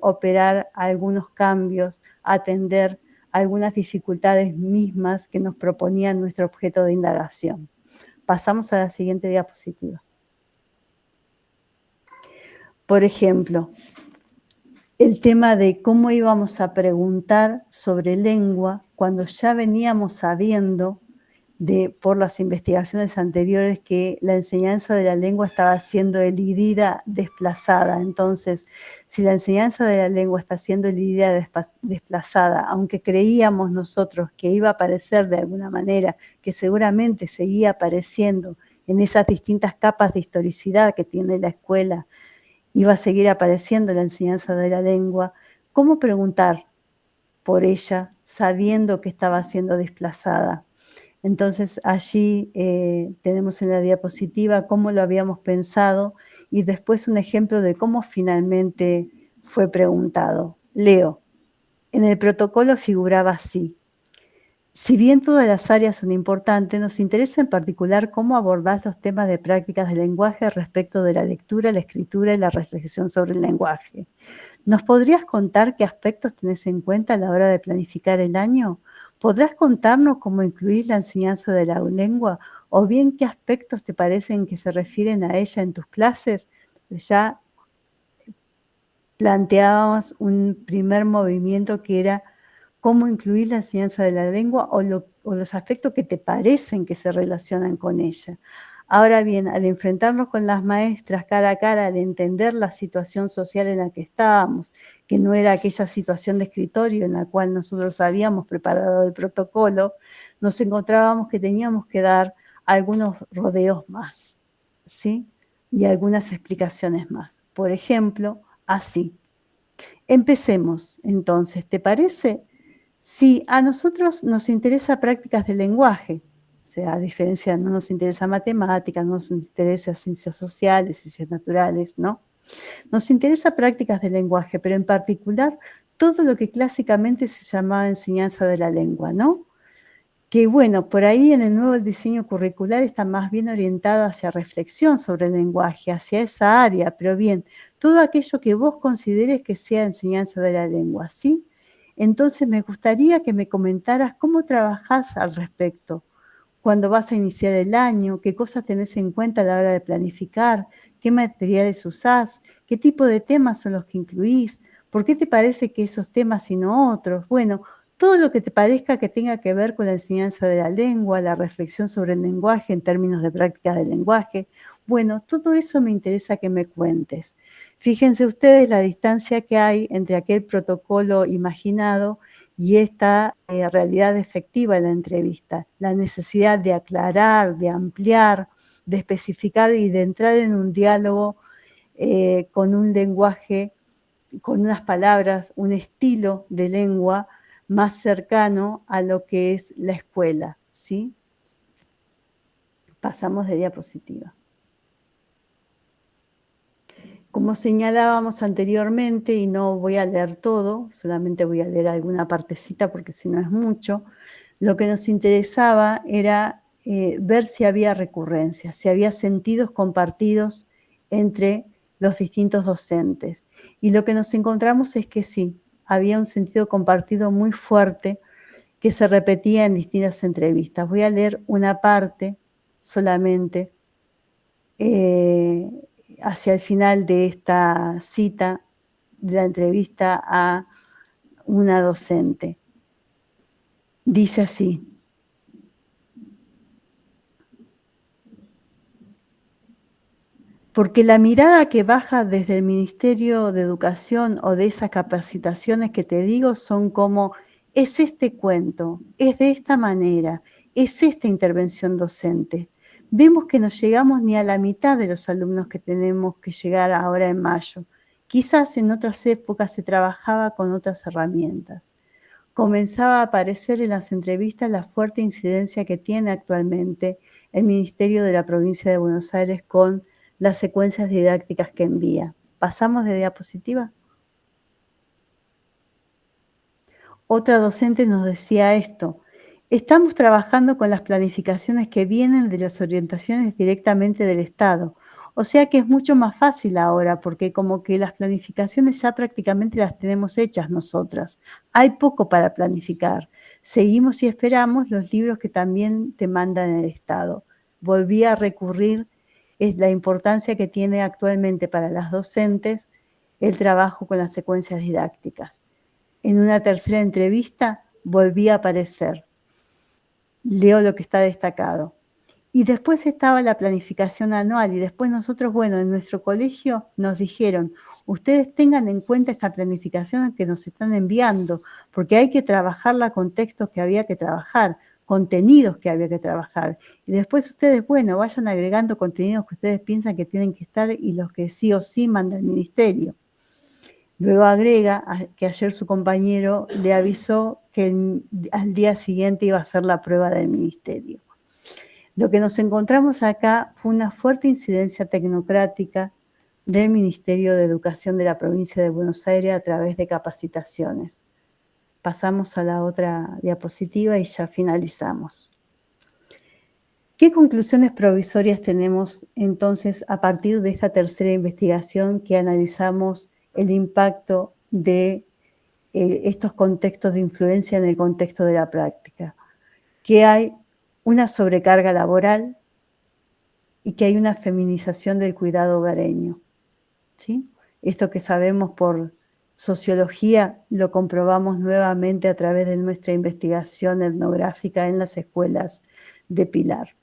operar algunos cambios, atender algunas dificultades mismas que nos proponían nuestro objeto de indagación. Pasamos a la siguiente diapositiva. Por ejemplo, el tema de cómo íbamos a preguntar sobre lengua cuando ya veníamos sabiendo por las investigaciones anteriores que la enseñanza de la lengua estaba siendo elidida, desplazada. Entonces, si la enseñanza de la lengua está siendo elidida, desplazada, aunque creíamos nosotros que iba a aparecer de alguna manera, que seguramente seguía apareciendo en esas distintas capas de historicidad que tiene la escuela, iba a seguir apareciendo la enseñanza de la lengua, ¿cómo preguntar por ella sabiendo que estaba siendo desplazada? Entonces allí tenemos en la diapositiva cómo lo habíamos pensado y después un ejemplo de cómo finalmente fue preguntado. Leo, en el protocolo figuraba así. Si bien todas las áreas son importantes, nos interesa en particular cómo abordás los temas de prácticas del lenguaje respecto de la lectura, la escritura y la reflexión sobre el lenguaje. ¿Nos podrías contar qué aspectos tenés en cuenta a la hora de planificar el año? ¿Podrás contarnos cómo incluís la enseñanza de la lengua o bien qué aspectos te parecen que se refieren a ella en tus clases? Ya planteábamos un primer movimiento que era cómo incluir la enseñanza de la lengua o los aspectos que te parecen que se relacionan con ella. Ahora bien, al enfrentarnos con las maestras cara a cara, al entender la situación social en la que estábamos, que no era aquella situación de escritorio en la cual nosotros habíamos preparado el protocolo, nos encontrábamos que teníamos que dar algunos rodeos más, ¿sí? Y algunas explicaciones más. Por ejemplo, así. Empecemos, entonces, ¿te parece? Sí, a nosotros nos interesa prácticas del lenguaje, o sea, a diferencia, no nos interesa matemáticas, no nos interesa ciencias sociales, ciencias naturales, ¿no? Nos interesa prácticas del lenguaje, pero en particular todo lo que clásicamente se llamaba enseñanza de la lengua, ¿no? Que bueno, por ahí en el nuevo diseño curricular está más bien orientado hacia reflexión sobre el lenguaje, hacia esa área, pero bien, todo aquello que vos consideres que sea enseñanza de la lengua, ¿sí? Entonces me gustaría que me comentaras cómo trabajás al respecto, cuándo vas a iniciar el año, qué cosas tenés en cuenta a la hora de planificar, qué materiales usás, qué tipo de temas son los que incluís, por qué te parece que esos temas y no otros. Bueno, todo lo que te parezca que tenga que ver con la enseñanza de la lengua, la reflexión sobre el lenguaje en términos de prácticas del lenguaje. Bueno, todo eso me interesa que me cuentes. Fíjense ustedes la distancia que hay entre aquel protocolo imaginado y esta realidad efectiva de la entrevista. La necesidad de aclarar, de ampliar, de especificar y de entrar en un diálogo con un lenguaje, con unas palabras, un estilo de lengua más cercano a lo que es la escuela, ¿sí? Pasamos de diapositiva. Como señalábamos anteriormente, y no voy a leer todo, solamente voy a leer alguna partecita porque si no es mucho, lo que nos interesaba era ver si había recurrencias, si había sentidos compartidos entre los distintos docentes. Y lo que nos encontramos es que sí, había un sentido compartido muy fuerte que se repetía en distintas entrevistas. Voy a leer una parte solamente hacia el final de esta cita, de la entrevista a una docente. Dice así: porque la mirada que baja desde el Ministerio de Educación o de esas capacitaciones que te digo son como, es este cuento, es de esta manera, es esta intervención docente. Vemos que no llegamos ni a la mitad de los alumnos que tenemos que llegar ahora en mayo. Quizás en otras épocas se trabajaba con otras herramientas. Comenzaba a aparecer en las entrevistas la fuerte incidencia que tiene actualmente el Ministerio de la Provincia de Buenos Aires con las secuencias didácticas que envía. ¿Pasamos de diapositiva? Otra docente nos decía esto: estamos trabajando con las planificaciones que vienen de las orientaciones directamente del Estado. O sea que es mucho más fácil ahora, porque como que las planificaciones ya prácticamente las tenemos hechas nosotras. Hay poco para planificar. Seguimos y esperamos los libros que también te mandan el Estado. Volví a recurrir, es la importancia que tiene actualmente para las docentes el trabajo con las secuencias didácticas. En una tercera entrevista volví a aparecer. Leo lo que está destacado. Y después estaba la planificación anual y después nosotros, bueno, en nuestro colegio nos dijeron, ustedes tengan en cuenta esta planificación que nos están enviando, porque hay que trabajarla con textos que había que trabajar, contenidos que había que trabajar. Y después ustedes, bueno, vayan agregando contenidos que ustedes piensan que tienen que estar y los que sí o sí manda el ministerio. Luego agrega que ayer su compañero le avisó que al día siguiente iba a hacer la prueba del ministerio. Lo que nos encontramos acá fue una fuerte incidencia tecnocrática del Ministerio de Educación de la provincia de Buenos Aires a través de capacitaciones. Pasamos a la otra diapositiva y ya finalizamos. ¿Qué conclusiones provisorias tenemos entonces a partir de esta tercera investigación que analizamos el impacto de estos contextos de influencia en el contexto de la práctica? Que hay una sobrecarga laboral y que hay una feminización del cuidado hogareño, ¿sí? Esto que sabemos por sociología lo comprobamos nuevamente a través de nuestra investigación etnográfica en las escuelas de Pilar.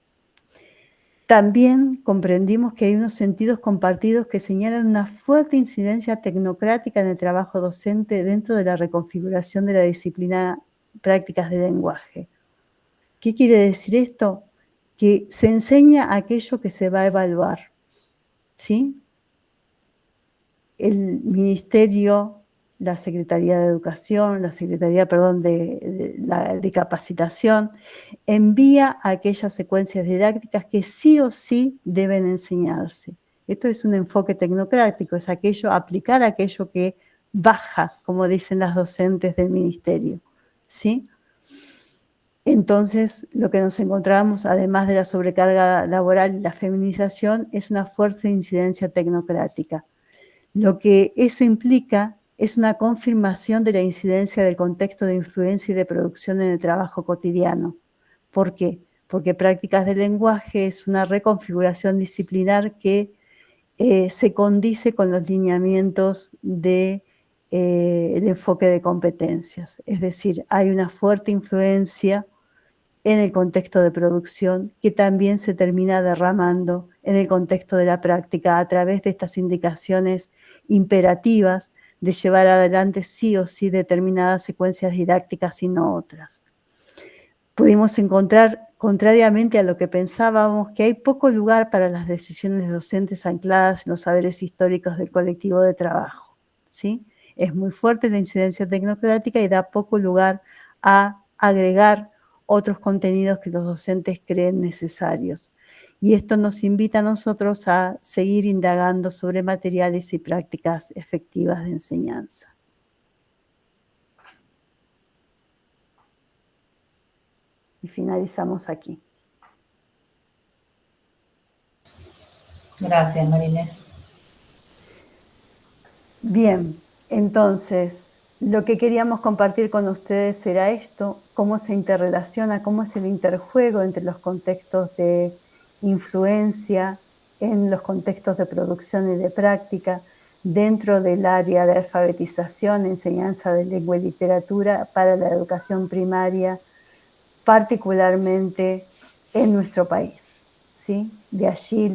También comprendimos que hay unos sentidos compartidos que señalan una fuerte incidencia tecnocrática en el trabajo docente dentro de la reconfiguración de la disciplina prácticas de lenguaje. ¿Qué quiere decir esto? Que se enseña aquello que se va a evaluar, ¿sí? El Ministerio, la Secretaría de Educación, la Secretaría, perdón, de Capacitación, envía aquellas secuencias didácticas que sí o sí deben enseñarse. Esto es un enfoque tecnocrático, es aplicar aquello que baja, como dicen las docentes del Ministerio, ¿sí? Entonces, lo que nos encontramos, además de la sobrecarga laboral y la feminización, es una fuerte incidencia tecnocrática. Lo que eso implica es una confirmación de la incidencia del contexto de influencia y de producción en el trabajo cotidiano. ¿Por qué? Porque prácticas de lenguaje es una reconfiguración disciplinar que se condice con los lineamientos del enfoque de competencias. Es decir, hay una fuerte influencia en el contexto de producción que también se termina derramando en el contexto de la práctica a través de estas indicaciones imperativas de llevar adelante sí o sí determinadas secuencias didácticas y no otras. Pudimos encontrar, contrariamente a lo que pensábamos, que hay poco lugar para las decisiones docentes ancladas en los saberes históricos del colectivo de trabajo, ¿sí? Es muy fuerte la incidencia tecnocrática y da poco lugar a agregar otros contenidos que los docentes creen necesarios. Y esto nos invita a nosotros a seguir indagando sobre materiales y prácticas efectivas de enseñanza. Y finalizamos aquí. Gracias, Marilés. Bien, entonces, lo que queríamos compartir con ustedes era esto, cómo se interrelaciona, cómo es el interjuego entre los contextos de influencia en los contextos de producción y de práctica, dentro del área de alfabetización, enseñanza de lengua y literatura para la educación primaria, particularmente en nuestro país, ¿sí? De allí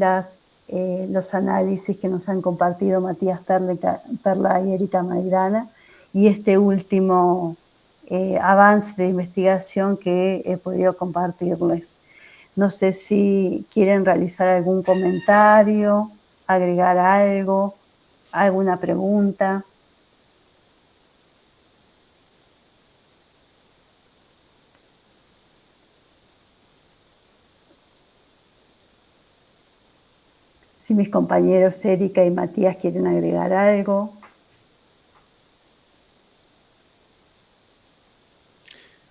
los análisis que nos han compartido Matías Perla y Erika Maidana, y este último avance de investigación que he podido compartirles. No sé si quieren realizar algún comentario, agregar algo, alguna pregunta. Si mis compañeros Erika y Matías quieren agregar algo.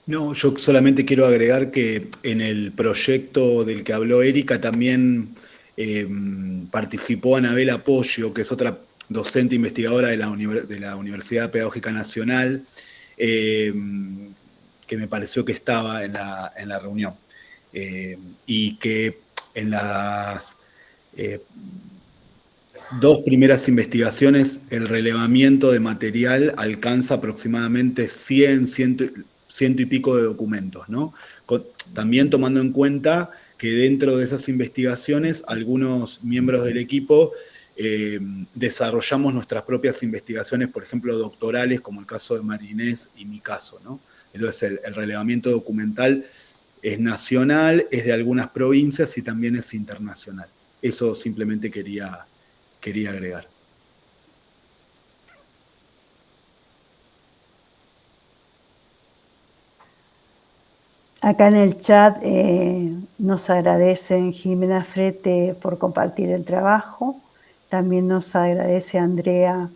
No, yo solamente quiero agregar que en el proyecto del que habló Erika también participó Anabel Apoyo, que es otra docente investigadora de la Universidad Pedagógica Nacional, que me pareció que estaba en la reunión. Y que en las dos primeras investigaciones el relevamiento de material alcanza aproximadamente 100 y pico de documentos, ¿no? También tomando en cuenta que dentro de esas investigaciones algunos miembros del equipo desarrollamos nuestras propias investigaciones, por ejemplo, doctorales, como el caso de Marinés y mi caso, ¿no? Entonces el relevamiento documental es nacional, es de algunas provincias y también es internacional. Eso simplemente quería agregar. Acá en el chat nos agradecen Jimena Frete por compartir el trabajo También nos agradece Andrea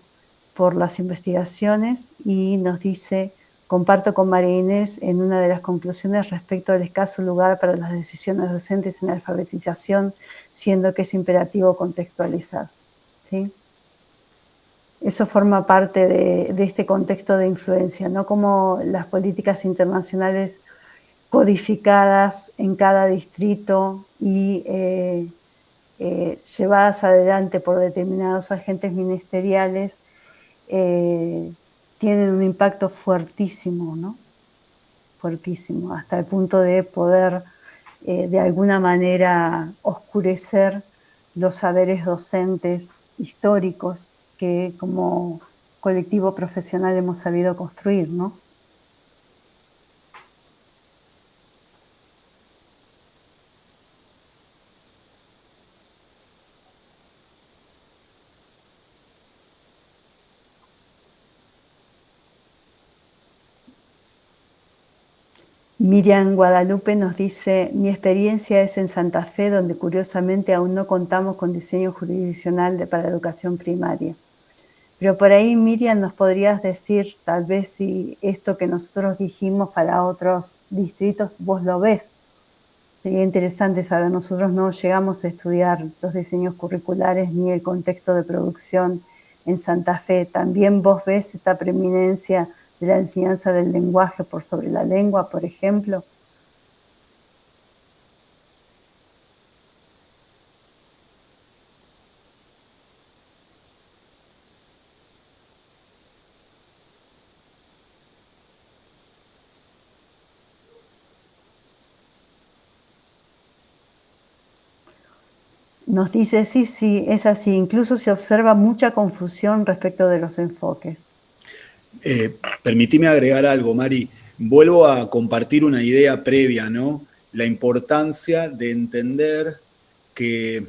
por las investigaciones y nos dice: comparto con María Inés en una de las conclusiones respecto al escaso lugar para las decisiones docentes en alfabetización, siendo que es imperativo contextualizar. ¿Sí? Eso forma parte de este contexto de influencia, ¿no? Como las políticas internacionales codificadas en cada distrito y llevadas adelante por determinados agentes ministeriales tienen un impacto fuertísimo, ¿no? Fuertísimo, hasta el punto de poder de alguna manera oscurecer los saberes docentes históricos que como colectivo profesional hemos sabido construir, ¿no? Miriam Guadalupe nos dice: mi experiencia es en Santa Fe, donde curiosamente aún no contamos con diseño jurisdiccional para educación primaria. Pero por ahí, Miriam, nos podrías decir, tal vez, si esto que nosotros dijimos para otros distritos, vos lo ves. Sería interesante saber. Nosotros no llegamos a estudiar los diseños curriculares ni el contexto de producción en Santa Fe. ¿También vos ves esta preeminencia de la enseñanza del lenguaje por sobre la lengua, por ejemplo? Nos dice: sí, sí, es así. Incluso se observa mucha confusión respecto de los enfoques. Permitime agregar algo, Mari. Vuelvo a compartir una idea previa, ¿no? La importancia de entender que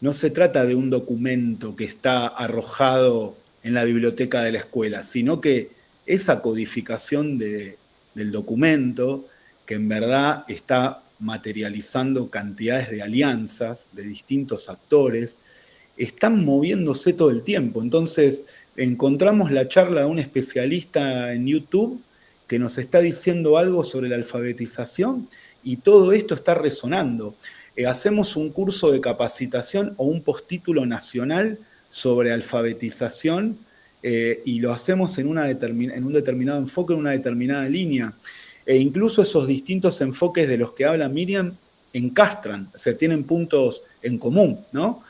no se trata de un documento que está arrojado en la biblioteca de la escuela, sino que esa codificación del documento, que en verdad está materializando cantidades de alianzas de distintos actores, están moviéndose todo el tiempo. Entonces, encontramos la charla de un especialista en YouTube que nos está diciendo algo sobre la alfabetización y todo esto está resonando. Hacemos un curso de capacitación o un postítulo nacional sobre alfabetización y lo hacemos en un determinado enfoque, en una determinada línea. E incluso esos distintos enfoques de los que habla Miriam encastran, o sea, tienen puntos en común, ¿no?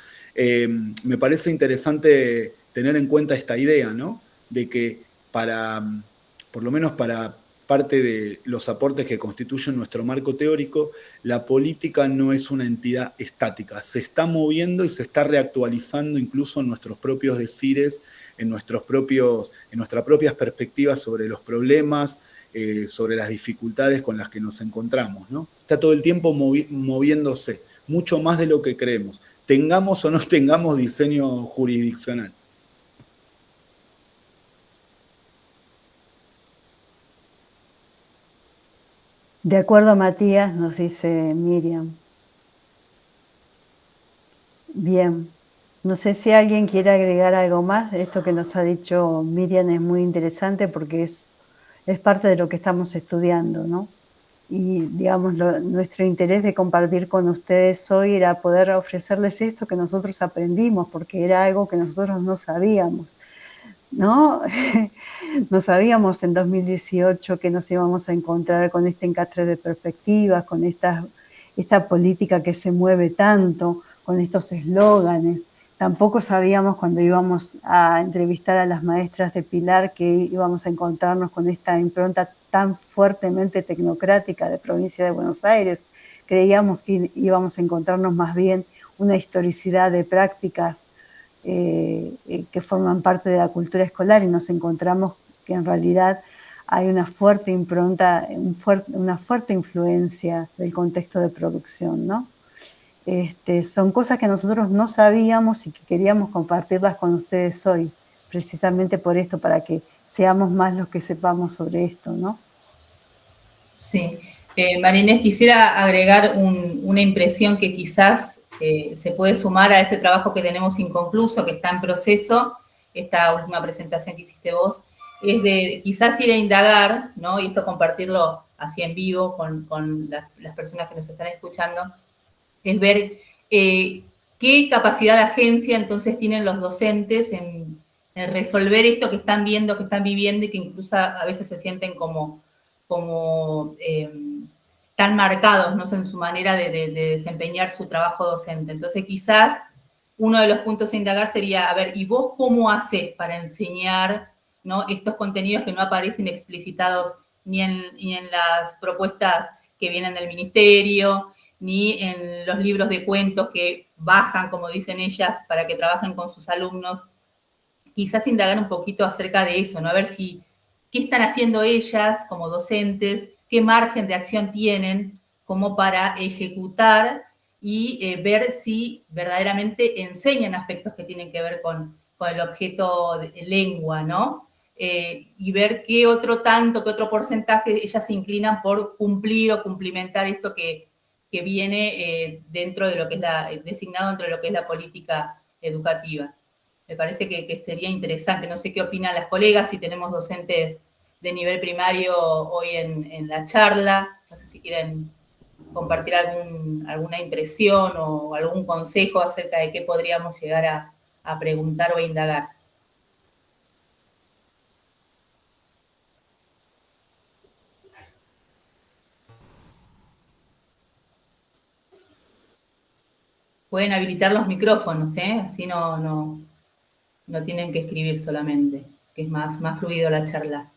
Me parece interesante tener en cuenta esta idea, ¿no? De que por lo menos para parte de los aportes que constituyen nuestro marco teórico, la política no es una entidad estática, se está moviendo y se está reactualizando incluso en nuestros propios decires, en nuestras propias perspectivas sobre los problemas, sobre las dificultades con las que nos encontramos, ¿no? Está todo el tiempo moviéndose, mucho más de lo que creemos, tengamos o no tengamos diseño jurisdiccional. De acuerdo, Matías, nos dice Miriam. Bien, no sé si alguien quiere agregar algo más. Esto que nos ha dicho Miriam es muy interesante porque es parte de lo que estamos estudiando, ¿no? Y, digamos, nuestro interés de compartir con ustedes hoy era poder ofrecerles esto que nosotros aprendimos, porque era algo que nosotros no sabíamos, ¿no? No sabíamos en 2018 que nos íbamos a encontrar con este encastre de perspectivas, con esta política que se mueve tanto, con estos eslóganes. Tampoco sabíamos cuando íbamos a entrevistar a las maestras de Pilar que íbamos a encontrarnos con esta impronta tan fuertemente tecnocrática de Provincia de Buenos Aires. Creíamos que íbamos a encontrarnos más bien una historicidad de prácticas que forman parte de la cultura escolar, y nos encontramos que en realidad hay una fuerte impronta, una fuerte influencia del contexto de producción, ¿no? Son cosas que nosotros no sabíamos y que queríamos compartirlas con ustedes hoy, precisamente por esto, para que seamos más los que sepamos sobre esto, ¿no? Sí. María Inés, quisiera agregar una impresión que quizás se puede sumar a este trabajo que tenemos inconcluso, que está en proceso, esta última presentación que hiciste vos, es de quizás ir a indagar, ¿no? Y esto compartirlo así en vivo con las personas que nos están escuchando, es ver qué capacidad de agencia entonces tienen los docentes en resolver esto que están viendo, que están viviendo y que incluso a veces se sienten como tan marcados, ¿no? En su manera de desempeñar su trabajo docente. Entonces, quizás uno de los puntos a indagar sería, a ver, ¿y vos cómo haces para enseñar, ¿no? Estos contenidos que no aparecen explicitados ni en las propuestas que vienen del ministerio, ni en los libros de cuentos que bajan, como dicen ellas, para que trabajen con sus alumnos? Quizás indagar un poquito acerca de eso, ¿no? A ver qué están haciendo ellas como docentes, qué margen de acción tienen como para ejecutar y ver si verdaderamente enseñan aspectos que tienen que ver con el objeto de lengua, ¿no? Y ver qué otro porcentaje ellas se inclinan por cumplir o cumplimentar esto que viene dentro de lo que es designado dentro de lo que es la política educativa. Me parece que sería interesante. No sé qué opinan las colegas, si tenemos docentes de nivel primario hoy en la charla. No sé si quieren compartir alguna impresión o algún consejo acerca de qué podríamos llegar a preguntar o a indagar. Pueden habilitar los micrófonos, ¿eh? Así no tienen que escribir solamente, que es más fluido la charla.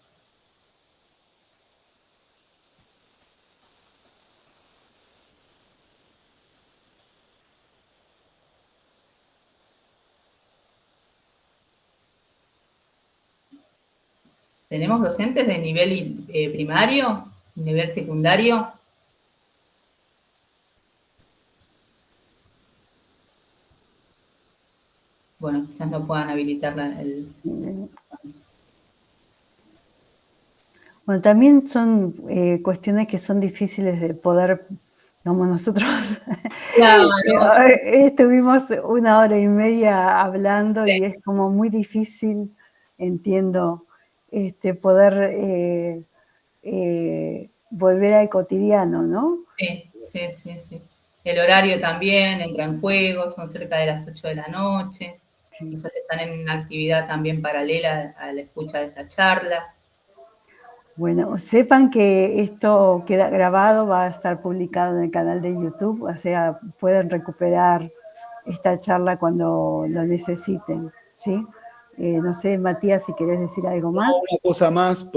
¿Tenemos docentes de nivel primario, nivel secundario? Bueno, quizás no puedan habilitar Bueno, también son cuestiones que son difíciles de poder, como nosotros Claro. estuvimos 1 hora y media hablando, Sí. y es como muy difícil, entiendo, poder volver al cotidiano, ¿no? Sí. El horario también entra en juego, son cerca de las 8 de la noche, entonces están en una actividad también paralela a la escucha de esta charla. Bueno, sepan que esto queda grabado, va a estar publicado en el canal de YouTube, o sea, pueden recuperar esta charla cuando lo necesiten, ¿sí? No sé, Matías, si querés decir algo más. No, una cosa más,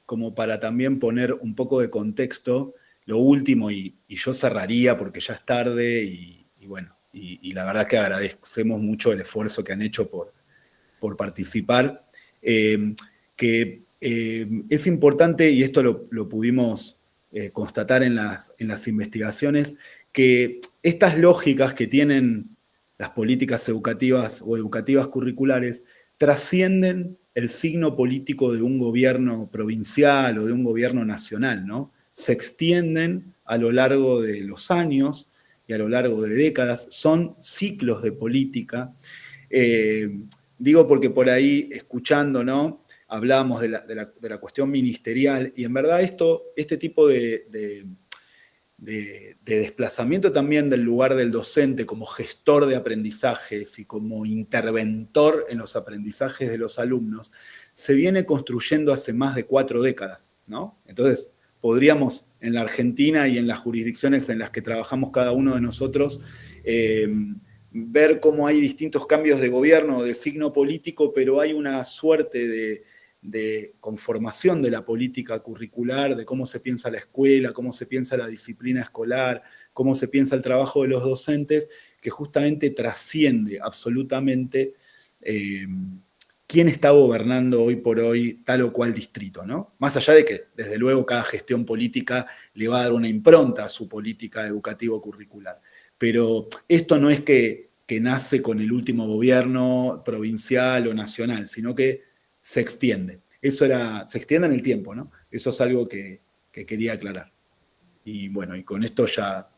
como para también poner un poco de contexto, lo último, y yo cerraría porque ya es tarde, y bueno, y la verdad que agradecemos mucho el esfuerzo que han hecho por participar, que es importante, y esto lo pudimos constatar en las investigaciones, que estas lógicas que tienen las políticas educativas o educativas curriculares trascienden el signo político de un gobierno provincial o de un gobierno nacional, ¿no? Se extienden a lo largo de los años y a lo largo de décadas, son ciclos de política. Digo porque por ahí, escuchando, ¿no? Hablábamos de la cuestión ministerial, y en verdad este tipo de desplazamiento también del lugar del docente como gestor de aprendizajes y como interventor en los aprendizajes de los alumnos, se viene construyendo hace más de 4 décadas, ¿no? Entonces, podríamos en la Argentina y en las jurisdicciones en las que trabajamos cada uno de nosotros, ver cómo hay distintos cambios de gobierno, de signo político, pero hay una suerte de conformación de la política curricular, de cómo se piensa la escuela, cómo se piensa la disciplina escolar, cómo se piensa el trabajo de los docentes, que justamente trasciende absolutamente quién está gobernando hoy por hoy tal o cual distrito, ¿no? Más allá de que, desde luego, cada gestión política le va a dar una impronta a su política educativo-curricular. Pero esto no es que nace con el último gobierno provincial o nacional, sino que se extiende. Se extiende en el tiempo, ¿no? Eso es algo que quería aclarar. Y bueno, y con esto ya,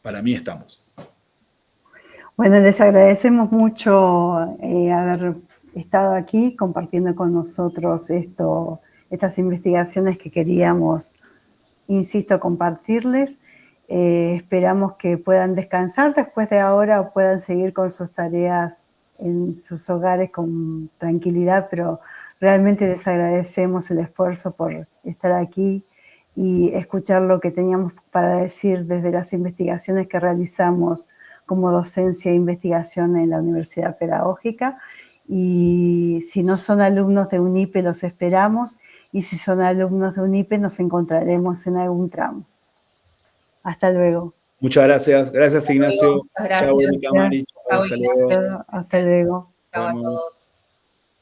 para mí estamos. Bueno, les agradecemos mucho haber estado aquí compartiendo con nosotros estas investigaciones que queríamos, insisto, compartirles. Esperamos que puedan descansar después de ahora o puedan seguir con sus tareas en sus hogares con tranquilidad, pero realmente les agradecemos el esfuerzo por estar aquí y escuchar lo que teníamos para decir desde las investigaciones que realizamos como docencia e investigación en la Universidad Pedagógica. Y si no son alumnos de UNIPE, los esperamos, y si son alumnos de UNIPE, nos encontraremos en algún tramo. Hasta luego. Muchas gracias. Gracias, Ignacio. Muchas gracias. Chao, Mónica Mari. Chao, Hasta luego. Ignacio. Hasta luego. Chao a Nos vemos. todos.